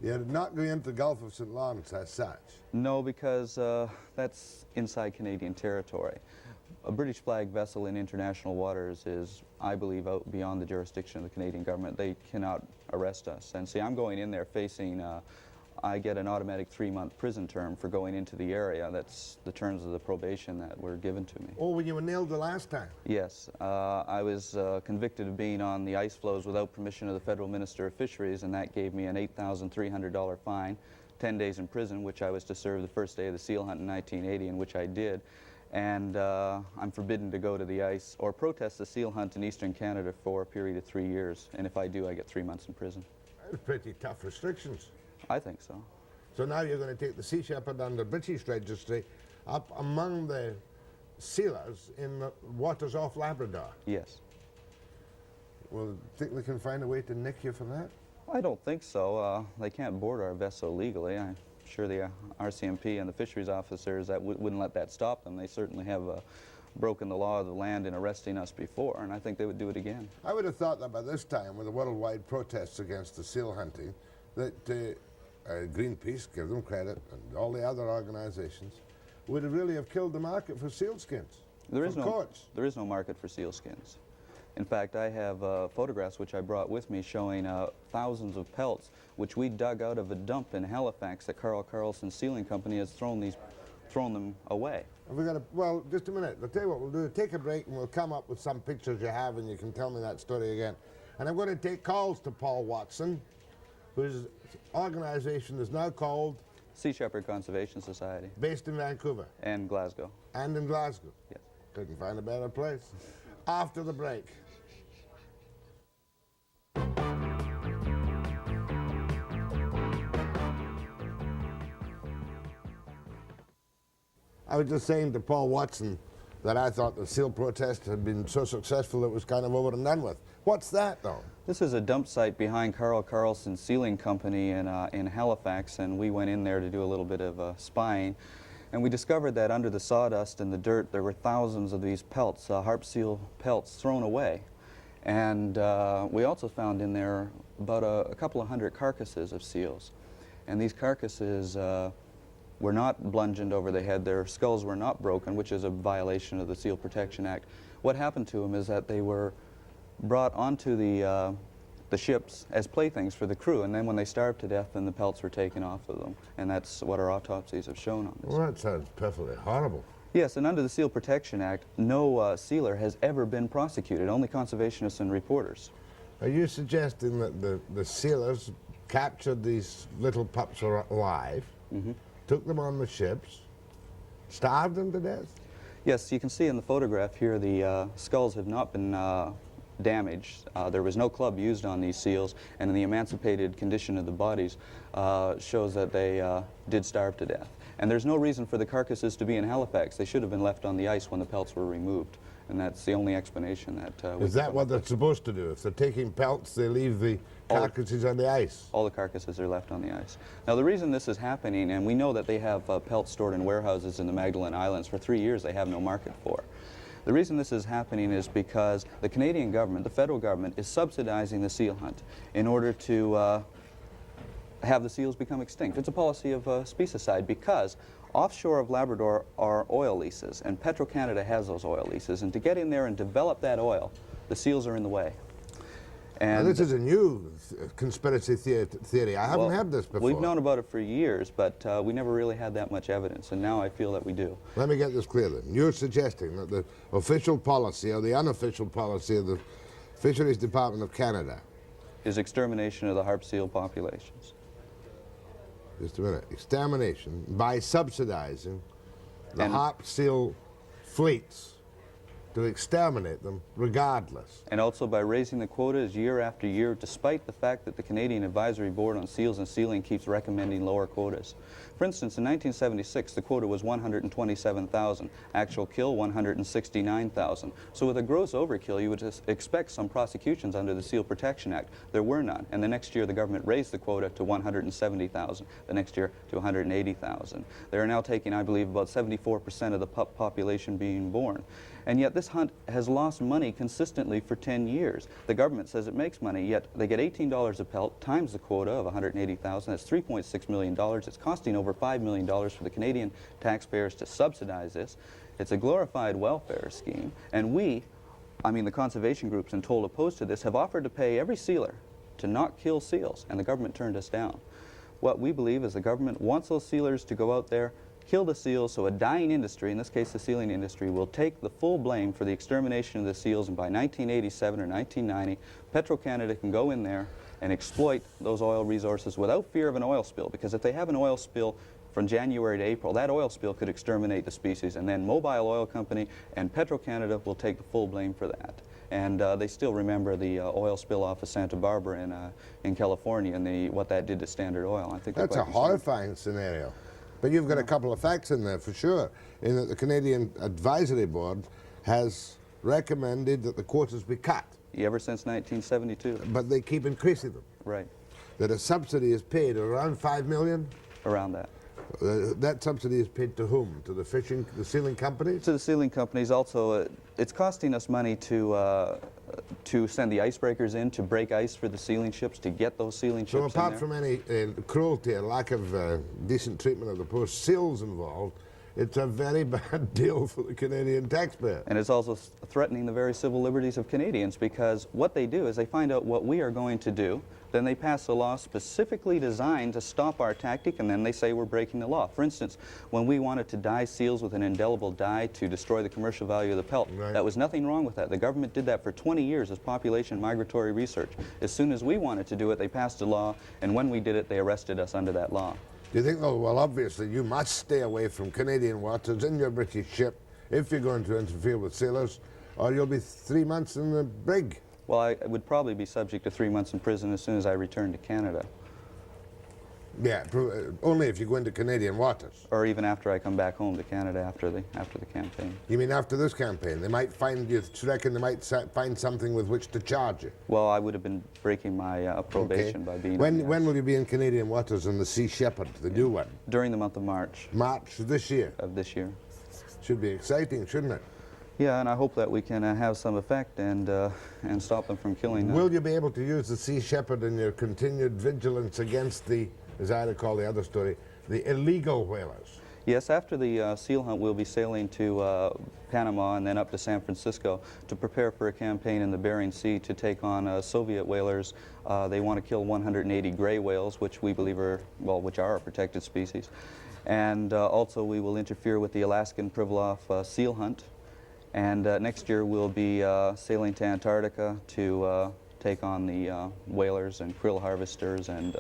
You're not going into the Gulf of St. Lawrence as such? No, because that's inside Canadian territory. A British flag vessel in international waters is, I believe, out beyond the jurisdiction of the Canadian government. They cannot arrest us. And see, I'm going in there facing I get an automatic 3-month prison term for going into the area. That's the terms of the probation that were given to me. Oh, when you were nailed the last time? Yes. I was convicted of being on the ice floes without permission of the Federal Minister of Fisheries, and that gave me an $8,300 fine, 10 days in prison, which I was to serve the first day of the seal hunt in 1980, and which I did. And I'm forbidden to go to the ice or protest the seal hunt in eastern Canada for a period of 3 years. And if I do, I get 3 months in prison. That's pretty tough restrictions. I think so. So now you're going to take the Sea Shepherd under British registry up among the sealers in the waters off Labrador? Yes. Well, think they can find a way to nick you for that? I don't think so. They can't board our vessel legally. I'm sure the RCMP and the fisheries officers that wouldn't let that stop them. They certainly have broken the law of the land in arresting us before, and I think they would do it again. I would have thought that by this time, with the worldwide protests against the seal hunting, that Greenpeace, give them credit, and all the other organizations, would really have killed the market for sealskins. There is no market for sealskins. In fact, I have photographs which I brought with me showing thousands of pelts which we dug out of a dump in Halifax that Carl Carlson Sealing Company has thrown them away. Well, just a minute. I'll tell you what we'll do. Take a break and we'll come up with some pictures you have and you can tell me that story again. And I'm going to take calls to Paul Watson, whose organization is now called Sea Shepherd Conservation Society. Based in Vancouver. And Glasgow. And in Glasgow. Yes. Couldn't find a better place. After the break. I was just saying to Paul Watson that I thought the seal protest had been so successful it was kind of over and done with. What's that, though? This is a dump site behind Carl Carlson Sealing Company in Halifax, and we went in there to do a little bit of spying. And we discovered that under the sawdust and the dirt there were thousands of these pelts, harp seal pelts, thrown away. And we also found in there about a couple of hundred carcasses of seals. And these carcasses were not bludgeoned over the head, their skulls were not broken, which is a violation of the Seal Protection Act. What happened to them is that they were brought onto the ships as playthings for the crew, and then when they starved to death, then the pelts were taken off of them. And that's what our autopsies have shown on this. Well, that sounds perfectly horrible. Yes, and under the Seal Protection Act, no sealer has ever been prosecuted, only conservationists and reporters. Are you suggesting that the sealers captured these little pups alive, took them on the ships, starved them to death? Yes, you can see in the photograph here the skulls have not been damaged. There was no club used on these seals, and the emancipated condition of the bodies shows that they did starve to death. And there's no reason for the carcasses to be in Halifax. They should have been left on the ice when the pelts were removed. And that's the only explanation that Is that what they're supposed to do? If they're taking pelts, they leave the carcasses on the ice? All the carcasses are left on the ice. Now, the reason this is happening, and we know that they have pelts stored in warehouses in the Magdalene Islands for 3 years they have no market for. The reason this is happening is because the Canadian government, the federal government, is subsidizing the seal hunt in order to have the seals become extinct. It's a policy of speciescide because offshore of Labrador are oil leases, and Petro-Canada has those oil leases, and to get in there and develop that oil, the seals are in the way. And now, this is a new conspiracy theory. I haven't had this before. We've known about it for years, but we never really had that much evidence, and now I feel that we do. Let me get this clear then. You're suggesting that the official policy or the unofficial policy of the Fisheries Department of Canada is extermination of the harp seal populations. Just a minute. Extermination by subsidizing the harp seal fleets to exterminate them regardless. And also by raising the quotas year after year, despite the fact that the Canadian Advisory Board on Seals and Sealing keeps recommending lower quotas. For instance, in 1976, the quota was 127,000. Actual kill, 169,000. So with a gross overkill, you would expect some prosecutions under the Seal Protection Act. There were none. And the next year, the government raised the quota to 170,000. The next year, to 180,000. They are now taking, I believe, about 74% of the pup population being born. And yet this hunt has lost money consistently for 10 years. The government says it makes money, yet they get $18 a pelt times the quota of 180,000. That's $3.6 million. It's costing over $5 million for the Canadian taxpayers to subsidize this. It's a glorified welfare scheme. And we, I mean the conservation groups and told opposed to this, have offered to pay every sealer to not kill seals, and the government turned us down. What we believe is the government wants those sealers to go out there, kill the seals, so a dying industry, in this case the sealing industry, will take the full blame for the extermination of the seals, and by 1987 or 1990, Petro-Canada can go in there and exploit those oil resources without fear of an oil spill, because if they have an oil spill from January to April, that oil spill could exterminate the species, and then Mobile Oil Company and Petro-Canada will take the full blame for that. And they still remember the oil spill off of Santa Barbara in California and what that did to Standard Oil. I think that's a horrifying scenario. But you've got a couple of facts in there for sure, in that the Canadian Advisory Board has recommended that the quotas be cut. Ever since 1972. But they keep increasing them. Right. That a subsidy is paid around $5 million? Around that. That subsidy is paid to whom? To the sealing companies? To the sealing companies. Also, it's costing us money to send the icebreakers in to break ice for the sealing ships, to get those sealing ships in So apart there. from any cruelty and lack of decent treatment of the poor seals involved, it's a very bad deal for the Canadian taxpayer. And it's also threatening the very civil liberties of Canadians, because what they do is they find out what we are going to do, then they pass a law specifically designed to stop our tactic, and then they say we're breaking the law. For instance, when we wanted to dye seals with an indelible dye to destroy the commercial value of the pelt, that was nothing wrong with that. The government did that for 20 years as population migratory research. As soon as we wanted to do it, they passed a law, and when we did it, they arrested us under that law. Do you think, though, well, obviously you must stay away from Canadian waters in your British ship if you're going to interfere with sailors, or you'll be 3 months in the brig? Well, I would probably be subject to 3 months in prison as soon as I return to Canada. Yeah, only if you go into Canadian waters. Or even after I come back home to Canada after the campaign. You mean after this campaign? They might find you, reckon they might find something with which to charge you? Well, I would have been breaking my probation by being... When will you be in Canadian waters on the Sea Shepherd, the new one? During the month of March. March this year? Of this year. Should be exciting, shouldn't it? Yeah, and I hope that we can have some effect and stop them from killing them. Will you be able to use the Sea Shepherd in your continued vigilance against the, as I recall the other story, the illegal whalers? Yes, after the seal hunt, we'll be sailing to Panama and then up to San Francisco to prepare for a campaign in the Bering Sea to take on Soviet whalers. They want to kill 180 gray whales, which we believe are, well, which are a protected species. And also we will interfere with the Alaskan Pribilof seal hunt. And next year we'll be sailing to Antarctica to take on the whalers and krill harvesters and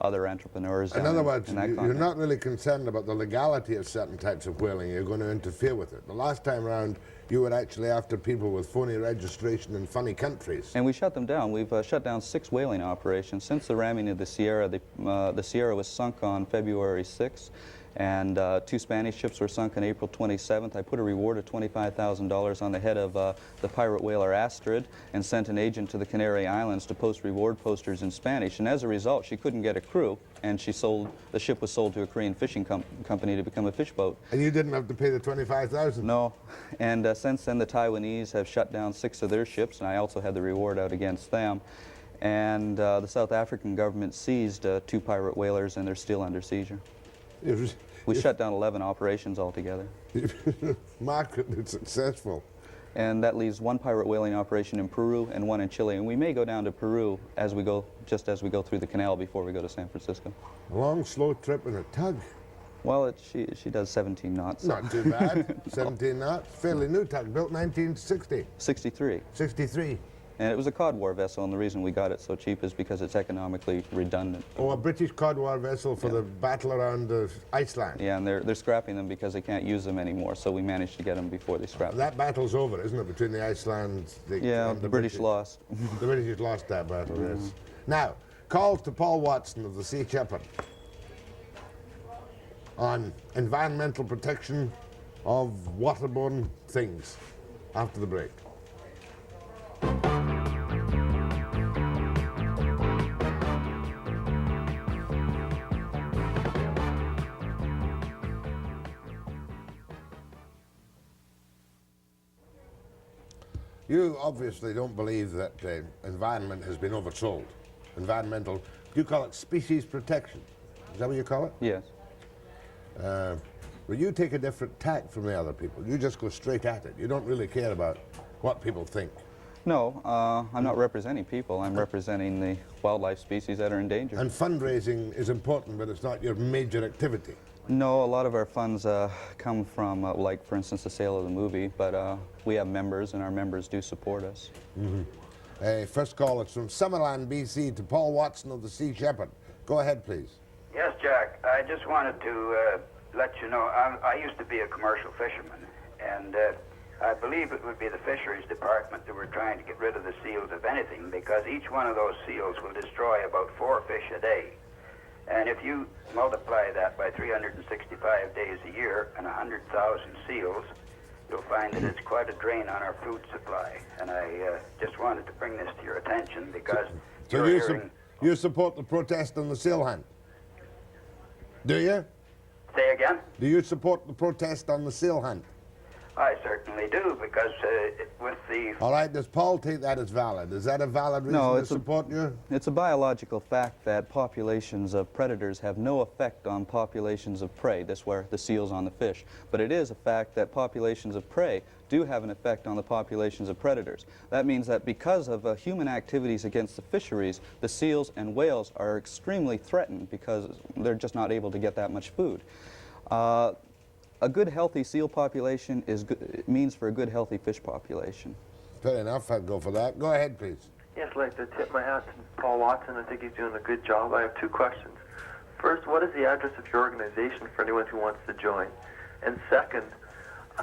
other entrepreneurs. In other words, you're not really concerned about the legality of certain types of whaling. You're going to interfere with it. The last time around, you were actually after people with phony registration in funny countries. And we shut them down. We've shut down 6 whaling operations. Since the ramming of the Sierra was sunk on February 6th. And 2 Spanish ships were sunk on April 27th. I put a reward of $25,000 on the head of the pirate whaler Astrid and sent an agent to the Canary Islands to post reward posters in Spanish. And as a result, she couldn't get a crew, and the ship was sold to a Korean fishing company to become a fish boat. And you didn't have to pay the $25,000? No. And since then, the Taiwanese have shut down 6 of their ships, and I also had the reward out against them. And the South African government seized 2 pirate whalers, and they're still under seizure. We shut down 11 operations altogether. Markedly successful. And that leaves 1 pirate whaling operation in Peru and 1 in Chile. And we may go down to Peru just as we go through the canal before we go to San Francisco. A long, slow trip in a tug. Well, she does 17 knots. Not too bad. 17 knots. Fairly new tug, built 1960. 63. 63. And it was a Cod War vessel, and the reason we got it so cheap is because it's economically redundant. Oh, a British Cod War vessel for the battle around Iceland. Yeah, and they're scrapping them because they can't use them anymore, so we managed to get them before they scrap them. That battle's over, isn't it, between the Iceland and the British lost. The British lost that battle, yes. Now, calls to Paul Watson of the Sea Shepherd on environmental protection of waterborne things after the break. You obviously don't believe that the environment has been oversold. Environmental, you call it species protection. Is that what you call it? Yes. Well, you take a different tack from the other people. You just go straight at it. You don't really care about what people think. No, I'm not representing people. I'm representing the wildlife species that are in danger. And fundraising is important, but it's not your major activity. No, a lot of our funds come from, like, for instance, the sale of the movie, but we have members, and our members do support us. First call is from Summerland, BC, to Paul Watson of the Sea Shepherd. Go ahead, please. Yes, Jack. I just wanted to let you know, I used to be a commercial fisherman, and I believe it would be the fisheries department that were trying to get rid of the seals, if anything, because each one of those seals will destroy about 4 fish a day. And if you multiply that by 365 days a year and 100,000 seals, you'll find that it's quite a drain on our food supply. And I just wanted to bring this to your attention because you support the protest on the seal hunt? Do you? Say again? Do you support the protest on the seal hunt? I certainly do, because with the... All right, does Paul take that as valid? Is that a valid reason to support you? It's a biological fact that populations of predators have no effect on populations of prey. That's where the seal's on the fish. But it is a fact that populations of prey do have an effect on the populations of predators. That means that because of human activities against the fisheries, the seals and whales are extremely threatened because they're just not able to get that much food. A good, healthy seal population means for a good, healthy fish population. Fair enough. I'd go for that. Go ahead, please. Yes, I'd like to tip my hat to Paul Watson. I think he's doing a good job. I have 2 questions. First, what is the address of your organization for anyone who wants to join? And second,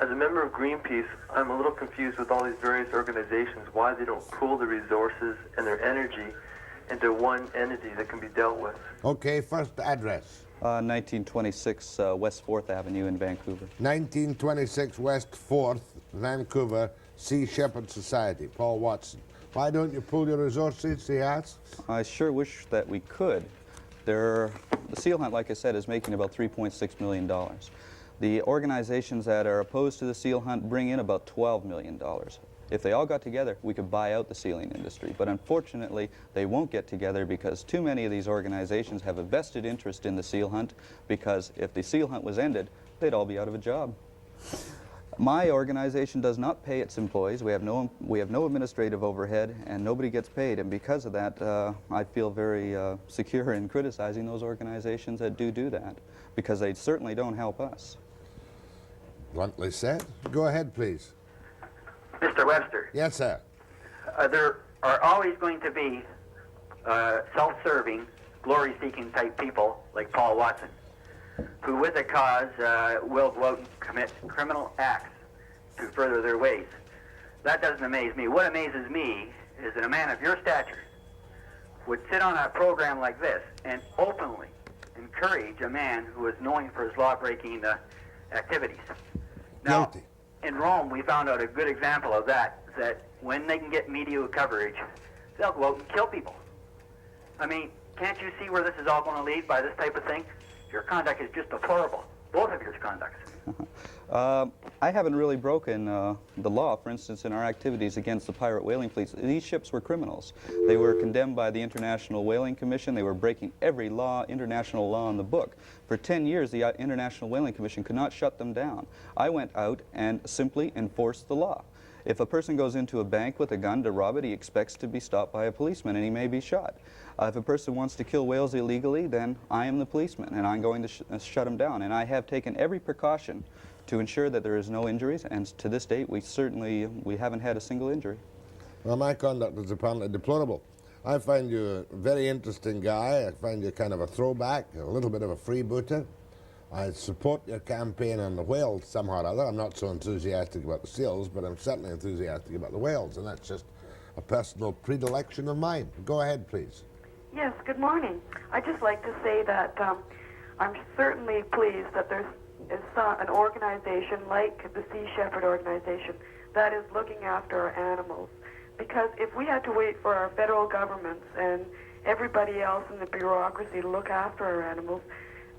as a member of Greenpeace, I'm a little confused with all these various organizations, why they don't pool the resources and their energy into one entity that can be dealt with. Okay, first address. 1926 West 4th Avenue in Vancouver. 1926 West 4th, Vancouver, Sea Shepherd Society. Paul Watson. Why don't you pool your resources, he asks? I sure wish that we could. The seal hunt, like I said, is making about $3.6 million. The organizations that are opposed to the seal hunt bring in about $12 million. If they all got together, we could buy out the sealing industry. But unfortunately, they won't get together because too many of these organizations have a vested interest in the seal hunt, because if the seal hunt was ended, they'd all be out of a job. My organization does not pay its employees. We have no administrative overhead, and nobody gets paid. And because of that, I feel very secure in criticizing those organizations that do that, because they certainly don't help us. Bluntly said. Go ahead, please. Mr. Webster. Yes, sir. There are always going to be self-serving, glory-seeking type people like Paul Watson, who with a cause will go out and commit criminal acts to further their ways. That doesn't amaze me. What amazes me is that a man of your stature would sit on a program like this and openly encourage a man who is known for his law-breaking activities. Now, Guilty. in Rome, we found out a good example of that when they can get media coverage, they'll go out and kill people. I mean, can't you see where this is all going to lead by this type of thing? Your conduct is just deplorable, both of your conducts. I haven't really broken the law, for instance, in our activities against the pirate whaling fleets. These ships were criminals. They were condemned by the International Whaling Commission. They were breaking every law, international law in the book. For 10 years, the International Whaling Commission could not shut them down. I went out and simply enforced the law. If a person goes into a bank with a gun to rob it, he expects to be stopped by a policeman and he may be shot. If a person wants to kill whales illegally, then I am the policeman and I'm going to shut him down. And I have taken every precaution to ensure that there is no injuries, and to this date we haven't had a single injury. Well, my conduct is apparently deplorable. I find you a very interesting guy. I find you kind of a throwback, a little bit of a freebooter. I support your campaign on the whales somehow or other. I'm not so enthusiastic about the seals, but I'm certainly enthusiastic about the whales, and that's just a personal predilection of mine. Go ahead, please. Yes, good morning. I'd just like to say that I'm certainly pleased that there's an organization like the Sea Shepherd organization that is looking after our animals. Because if we had to wait for our federal governments and everybody else in the bureaucracy to look after our animals,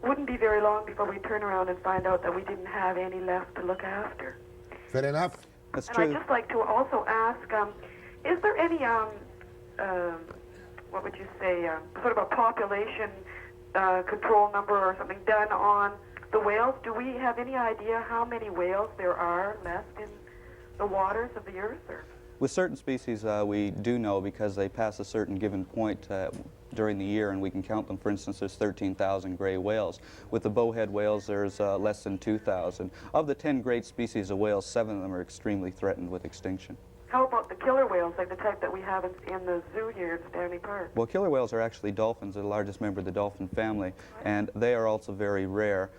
it wouldn't be very long before we turn around and find out that we didn't have any left to look after. Fair enough. That's and true. I'd just like to also ask, is there any, what would you say, sort of a population control number or something done on the whales? Do we have any idea how many whales there are left in the waters of the earth? Or? With certain species, we do know because they pass a certain given point during the year, and we can count them. For instance, there's 13,000 gray whales. With the bowhead whales, there's less than 2,000. Of the 10 great species of whales, 7 of them are extremely threatened with extinction. How about the killer whales, like the type that we have in the zoo here at Stanley Park? Well, killer whales are actually dolphins, they're the largest member of the dolphin family, and they are also very rare.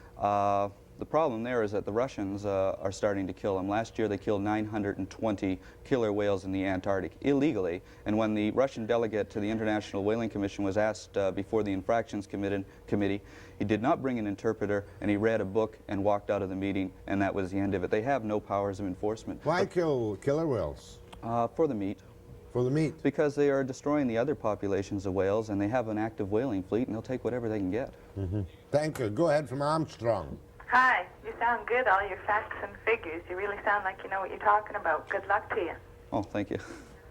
The problem there is that the Russians are starting to kill them. Last year they killed 920 killer whales in the Antarctic illegally, and when the Russian delegate to the International Whaling Commission was asked before the Infractions Committee, he did not bring an interpreter, and he read a book and walked out of the meeting, and that was the end of it. They have no powers of enforcement. Why kill killer whales? For the meat. For the meat? Because they are destroying the other populations of whales, and they have an active whaling fleet, and they'll take whatever they can get. Thank you. Go ahead from Armstrong. Hi, you sound good, all your facts and figures. You really sound like you know what you're talking about. Good luck to you. Oh, thank you.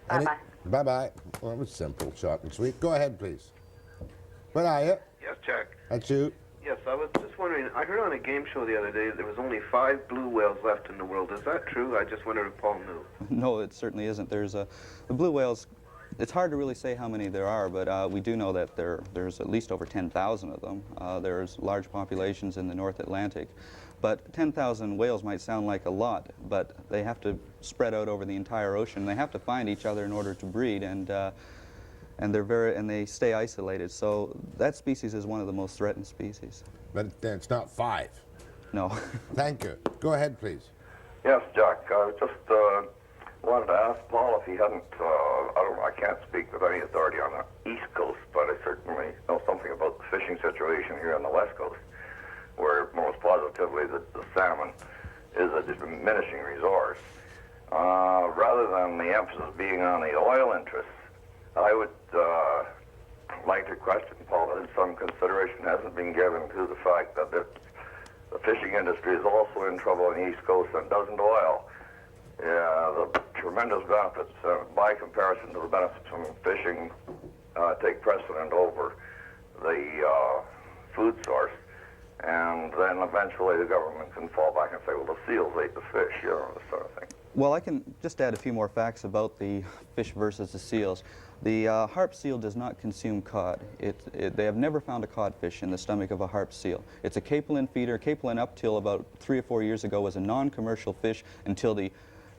Bye-bye. Bye-bye. Well, that was simple, short and sweet. Go ahead, please. Where are you? Yes, Jack. That's you. Yes, I was just wondering, I heard on a game show the other day there was only 5 blue whales left in the world. Is that true? I just wondered if Paul knew. No, it certainly isn't. There's the blue whales. It's hard to really say how many there are, but we do know that there's at least over 10,000 of them. There's large populations in the North Atlantic. But 10,000 whales might sound like a lot, but they have to spread out over the entire ocean. They have to find each other in order to breed, and they stay isolated. So that species is one of the most threatened species. But it's not 5. No. Thank you. Go ahead, please. Yes, Jack. I just wanted to ask Paul if he hadn't, I can't speak with any authority on the East Coast, but I certainly know something about the fishing situation here on the West Coast, where most positively the salmon is a diminishing resource. Rather than the emphasis being on the oil interests, I would like to question, Paul, that some consideration hasn't been given to the fact that the fishing industry is also in trouble on the East Coast and doesn't oil. The tremendous benefits, by comparison to the benefits from fishing, take precedent over the food source. And then eventually the government can fall back and say, well, the seals ate the fish, you know, this sort of thing. Well, I can just add a few more facts about the fish versus the seals. The harp seal does not consume cod. They have never found a codfish in the stomach of a harp seal. It's a capelin feeder. Capelin up till about 3 or 4 years ago was a non-commercial fish until the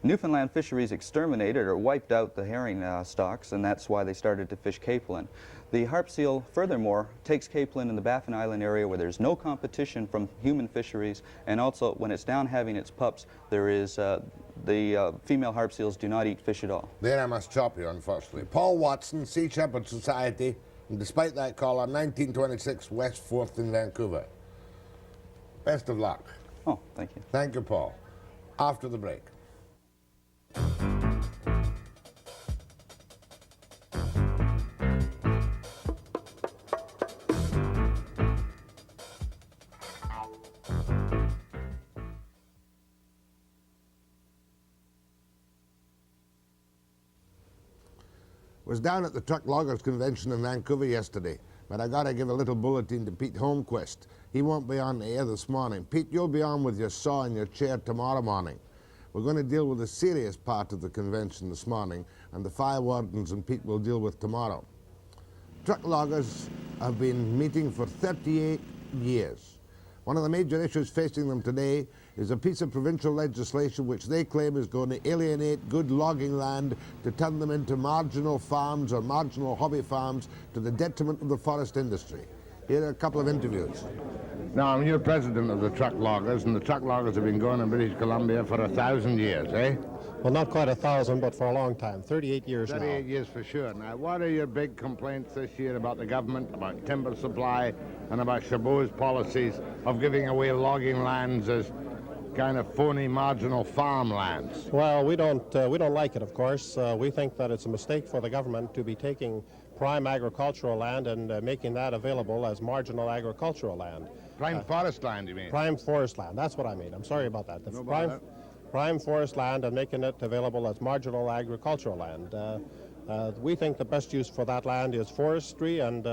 Newfoundland fisheries exterminated or wiped out the herring stocks, and that's why they started to fish capelin. The harp seal, furthermore, takes capelin in the Baffin Island area where there's no competition from human fisheries, and also when it's down having its pups, there is the female harp seals do not eat fish at all. There I must stop you, unfortunately. Paul Watson, Sea Shepherd Society, And despite that call on 1926 West 4th in Vancouver. Best of luck. Oh, thank you. Thank you, Paul. After the break. Was down at the Truck Loggers Convention in Vancouver yesterday, but I gotta give a little bulletin to Pete Holmquist. He won't be on the air this morning. Pete, you'll be on with your saw and your chair tomorrow morning. We're going to deal with the serious part of the convention this morning, and the fire wardens and Pete will deal with tomorrow. Truck loggers have been meeting for 38 years. One of the major issues facing them today is a piece of provincial legislation which they claim is going to alienate good logging land to turn them into marginal farms or marginal hobby farms to the detriment of the forest industry. Here are a couple of interviews. Now, I'm your president of the truck loggers, and the truck loggers have been going in British Columbia for 1,000 years, eh? Well, not quite 1,000, but for a long time, 38 years now. 38 years for sure. Now, what are your big complaints this year about the government, about timber supply, and about Chabot's policies of giving away logging lands as kind of phony marginal farmlands? Well, we don't like it, of course. We think that it's a mistake for the government to be taking prime agricultural land and making that available as marginal agricultural land. Prime forest land, you mean? Prime forest land, that's what I mean. I'm sorry about that. Prime forest land and making it available as marginal agricultural land. We think the best use for that land is forestry, and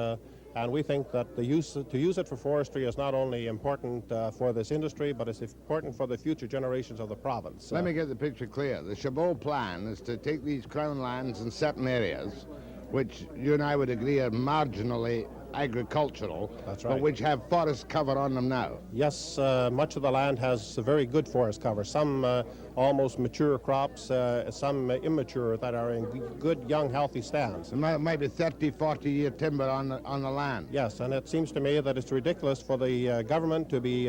we think that to use it for forestry is not only important for this industry, but it's important for the future generations of the province. Let me get the picture clear. The Chabot plan is to take these crown lands in certain areas, which you and I would agree are marginally agricultural, that's right, but which have forest cover on them now. Yes, much of the land has a very good forest cover. Some almost mature crops, some immature that are in good, young, healthy stands. It might be 30, 40-year timber on the land. Yes, and it seems to me that it's ridiculous for the government to be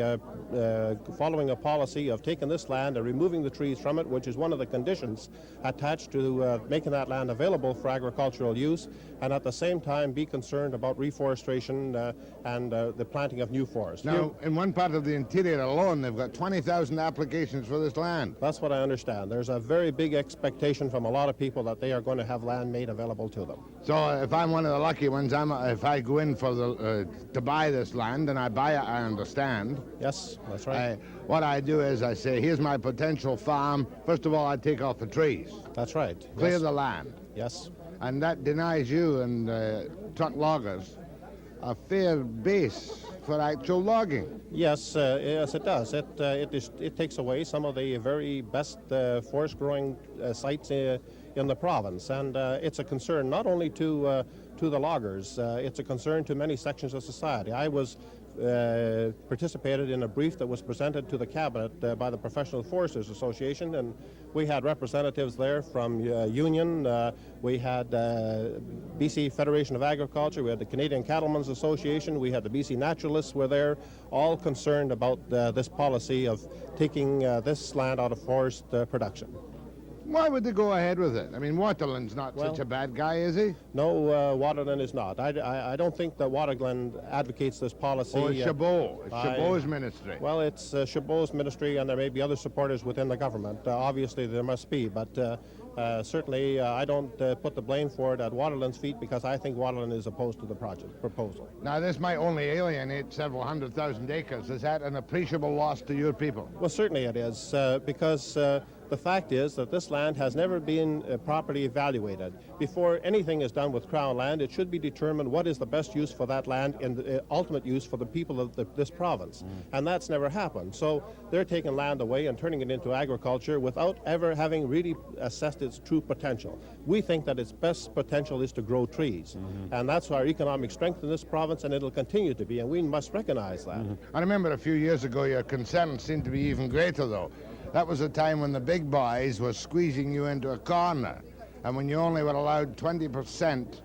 following a policy of taking this land and removing the trees from it, which is one of the conditions attached to making that land available for agricultural use, and at the same time be concerned about reforestation and the planting of new forests. Now, in one part of the interior alone, they've got 20,000 applications for this land. That's what I understand. There's a very big expectation from a lot of people that they are going to have land made available to them. So if I'm one of the lucky ones, if I go in for to buy this land and I buy it, I understand. Yes, that's right. What I do is I say, here's my potential farm. First of all, I take off the trees. That's right. Clear the land. Yes. And that denies you and truck loggers a fair base for actual logging. Yes, yes, it does. It takes away some of the very best forest-growing sites in the province, and it's a concern not only to the loggers. It's a concern to many sections of society. I was participated in a brief that was presented to the cabinet by the Professional Foresters Association, and we had representatives there from Union, we had BC Federation of Agriculture, we had the Canadian Cattlemen's Association, we had the BC Naturalists were there, all concerned about this policy of taking this land out of forest production. Why would they go ahead with it? I mean, Waterland's not such a bad guy, is he? No, Waterland is not. I don't think that Waterland advocates this policy. Oh, it's Chabot. It's Chabot's ministry. Well, it's Chabot's ministry, and there may be other supporters within the government. Obviously, there must be, but certainly I don't put the blame for it at Waterland's feet, because I think Waterland is opposed to the proposal. Now, this might only alienate several 100,000 acres. Is that an appreciable loss to your people? Well, certainly it is, because the fact is that this land has never been properly evaluated. Before anything is done with Crown land, it should be determined what is the best use for that land and the ultimate use for the people of this province. And that's never happened. So they're taking land away and turning it into agriculture without ever having really assessed its true potential. We think that its best potential is to grow trees. And that's our economic strength in this province, and it'll continue to be, and we must recognize that. I remember a few years ago your concern seemed to be even greater, though. That was a time when the big boys were squeezing you into a corner, and when you only were allowed 20%,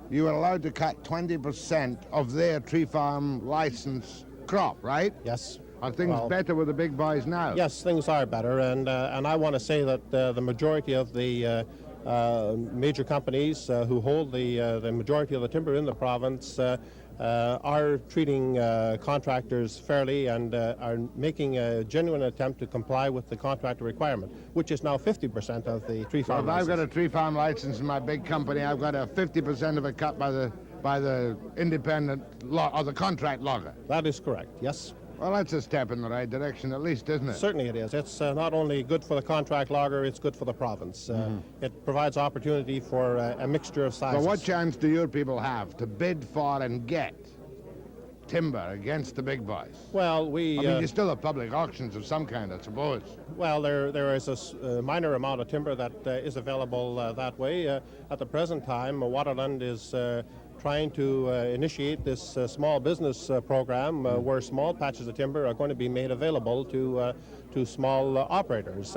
you were allowed to cut 20% of their tree farm license crop, right? Yes. Are things better with the big boys now? Yes, things are better, and I want to say that the majority of the major companies who hold the majority of the timber in the province are treating contractors fairly and are making a genuine attempt to comply with the contractor requirement, which is now 50% of the tree farm So if I've got a license. tree farm license in my big company, I've got a 50% of it cut by the independent or the contract logger. That is correct, yes. Well, that's a step in the right direction, at least, isn't it? Certainly it is. It's not only good for the contract logger, it's good for the province. It provides opportunity for a mixture of sizes. So what chance do your people have to bid for and get timber against the big boys? Well, I mean, you still have public auctions of some kind, I suppose. Well, there is a minor amount of timber that is available that way. At the present time, Waterland is trying to initiate this small business program where small patches of timber are going to be made available to small operators.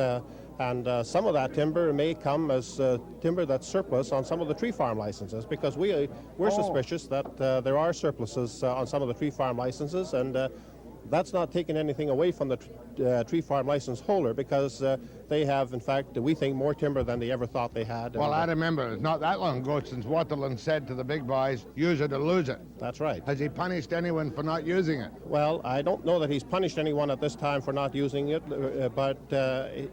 And some of that timber may come as timber that's surplus on some of the tree farm licenses, because we're suspicious that there are surpluses on some of the tree farm licenses, and that's not taking anything away from the tree farm license holder, because they have, in fact, we think, more timber than they ever thought they had. Well, I remember, it's not that long ago since Waterland said to the big boys, use it or lose it. That's right. Has he punished anyone for not using it? Well, I don't know that he's punished anyone at this time for not using it, but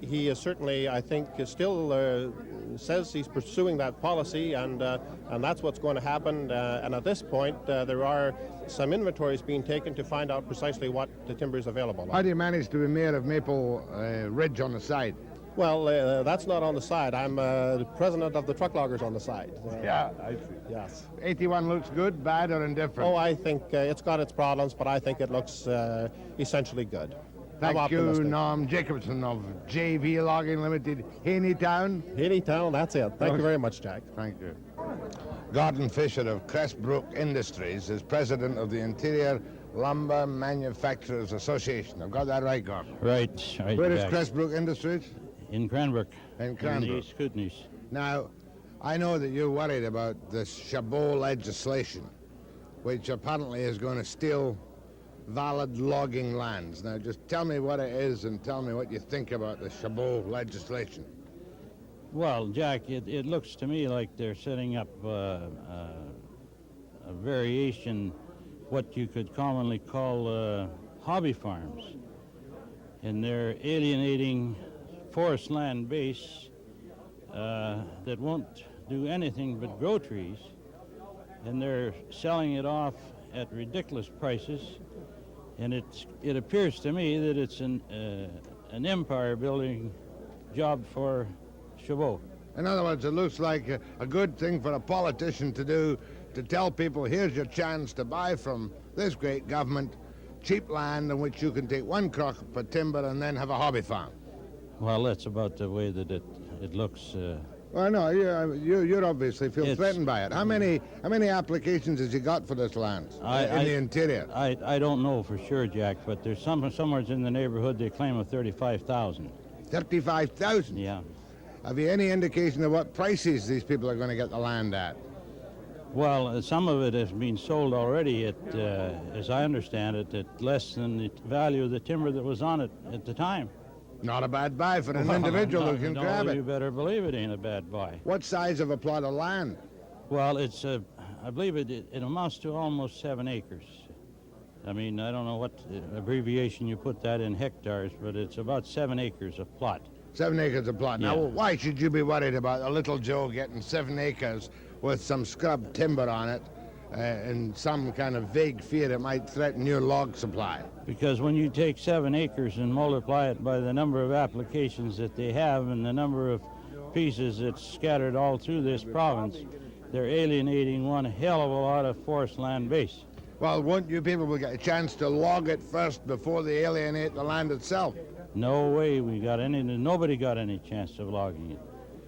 he is certainly, I think, still says he's pursuing that policy, and that's what's going to happen. And at this point, there are some inventories being taken to find out precisely what the timber is available on. How do you manage to be mayor of Maple Ridge on the side? Well, that's not on the side. I'm the president of the truck loggers on the side. Yeah, I see. Yes. 81 looks good, bad, or indifferent? Oh, I think it's got its problems, but I think it looks essentially good. Thank you, Norm Jacobsen of JV Logging Limited, Haneytown. Haneytown, that's it. Thank you very much, Jack. Thank you. Gordon Fisher of Crestbrook Industries is president of the Interior Lumber Manufacturers Association. I've got that right, Gordon? Right. Where is Jack. Crestbrook Industries? In Cranbrook. In Cranbrook. In the East Kootenays. Now, I know that you're worried about this Chabot legislation, which apparently is going to steal valid logging lands. Now, just tell me what it is and tell me what you think about the Chabot legislation. Well, Jack, it looks to me like they're setting up a variation, what you could commonly call hobby farms. And they're alienating forest land base that won't do anything but grow trees, and they're selling it off at ridiculous prices. And it appears to me that it's an empire-building job for Chabot. In other words, it looks like a good thing for a politician to do, to tell people, here's your chance to buy from this great government cheap land in which you can take one crop of timber and then have a hobby farm. Well, that's about the way that it looks. Well, no, you obviously feel threatened by it. How many applications has you got for this land in the interior? I don't know for sure, Jack, but there's somewhere in the neighborhood they claim of 35,000. 35,000? Yeah. Have you any indication of what prices these people are going to get the land at? Well, some of it has been sold already at, as I understand it, at less than the value of the timber that was on it at the time. Not a bad buy for an individual who can grab it. You better believe it ain't a bad buy. What size of a plot of land? Well, it's, I believe it amounts to almost 7 acres. I mean, I don't know what abbreviation you put that in hectares, but it's about 7 acres of plot. 7 acres of plot. Yeah. Now, why should you be worried about a little Joe getting 7 acres with some scrub timber on it and some kind of vague fear it might threaten your log supply? Because when you take 7 acres and multiply it by the number of applications that they have and the number of pieces that's scattered all through this province, they're alienating one hell of a lot of forest land base. Well, won't you people get a chance to log it first before they alienate the land itself? No way nobody got any chance of logging it.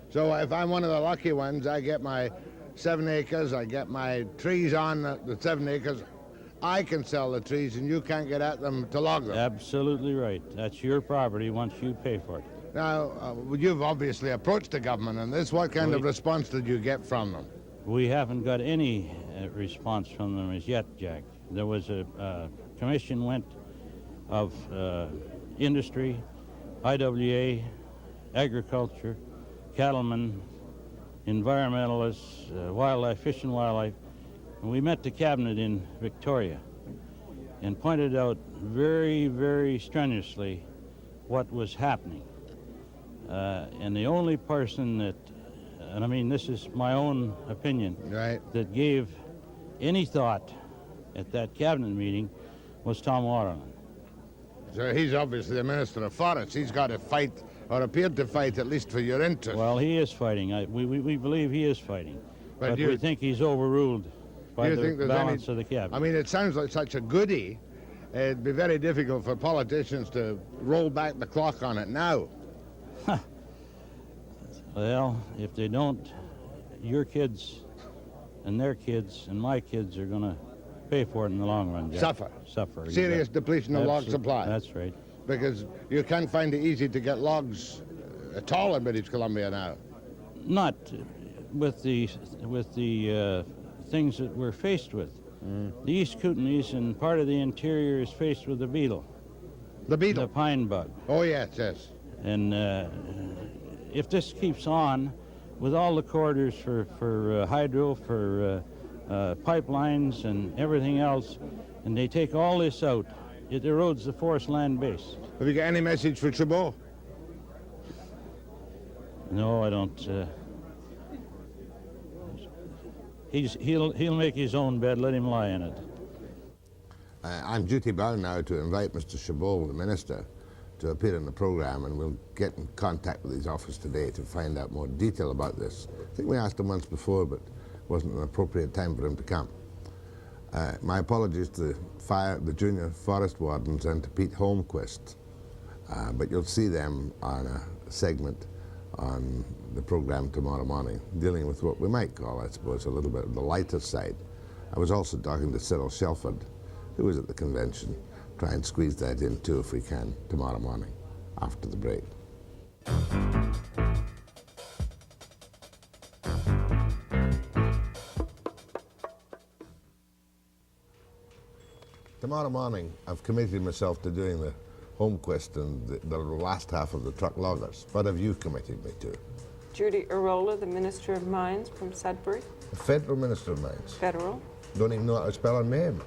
So if I'm one of the lucky ones, I get my 7 acres, I get my trees on the 7 acres, I can sell the trees and you can't get at them to log them. Absolutely right. That's your property once you pay for it. Now, you've obviously approached the government on this. What kind of response did you get from them? We haven't got any response from them as yet, Jack. There was a commission went of industry, IWA, agriculture, cattlemen, environmentalists, wildlife, fish and wildlife, and we met the cabinet in Victoria and pointed out very, very strenuously what was happening. And the only person that, and I mean this is my own opinion, that gave any thought at that cabinet meeting was Tom Waterland. So he's obviously the Minister of Forests. He's got to fight, or appeared to fight, at least for your interest. Well, he is fighting. We believe he is fighting. But you- we think he's overruled by Do you the think there's balance any- of the cabinet. I mean, it sounds like such a goodie. It'd be very difficult for politicians to roll back the clock on it now. Well, if they don't, your kids and their kids and my kids are going to pay for it in the long run, Jack. Suffer. Serious depletion of log supply. That's right. Because you can't find it easy to get logs at all in British Columbia now. Not with the things that we're faced with. The East Kootenays and part of the interior is faced with the beetle. The beetle? The pine bug. Oh, yes. And if this keeps on, with all the corridors for hydro, for pipelines and everything else, and they take all this out, it erodes the forest land base. Have you got any message for Chabot? No, I don't. He'll make his own bed. Let him lie in it. I'm duty bound now to invite Mr. Chabot, the Minister, to appear in the programme, and we'll get in contact with his office today to find out more detail about this. I think we asked him once before, but it wasn't an appropriate time for him to come. My apologies to the junior forest wardens and to Pete Holmquist, but you'll see them on a segment on the programme tomorrow morning, dealing with what we might call, I suppose, a little bit of the lighter side. I was also talking to Cyril Shelford, who was at the convention. Try and squeeze that in too, if we can, tomorrow morning, after the break. Tomorrow morning, I've committed myself to doing the Holmquist and the last half of the truck loggers. What have you committed me to? Judy Arola, the Minister of Mines from Sudbury. The Federal Minister of Mines. Federal. Don't even know how to spell her name.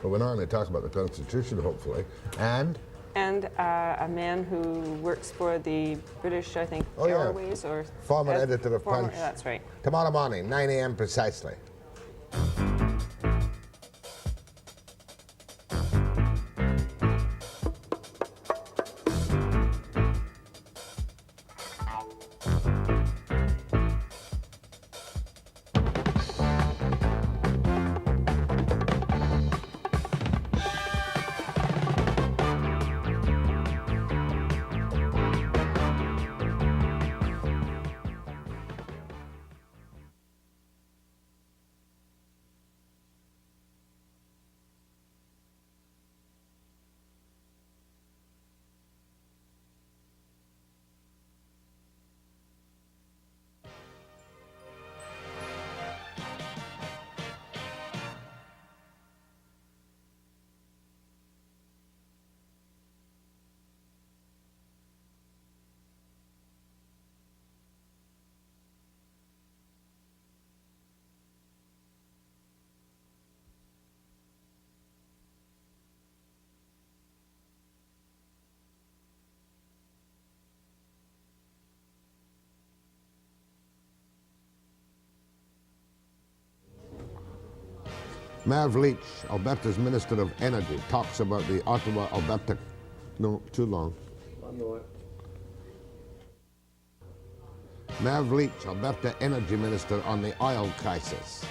But we're not going to talk about the Constitution, hopefully. And a man who works for the British, I think, Airways or... Former editor of Punch. That's right. Tomorrow morning, 9 a.m. precisely. Merv Leitch, Alberta's Minister of Energy, talks about the Ottawa-Alberta... No, too long. One more. Merv Leitch, Alberta Energy Minister, on the oil crisis.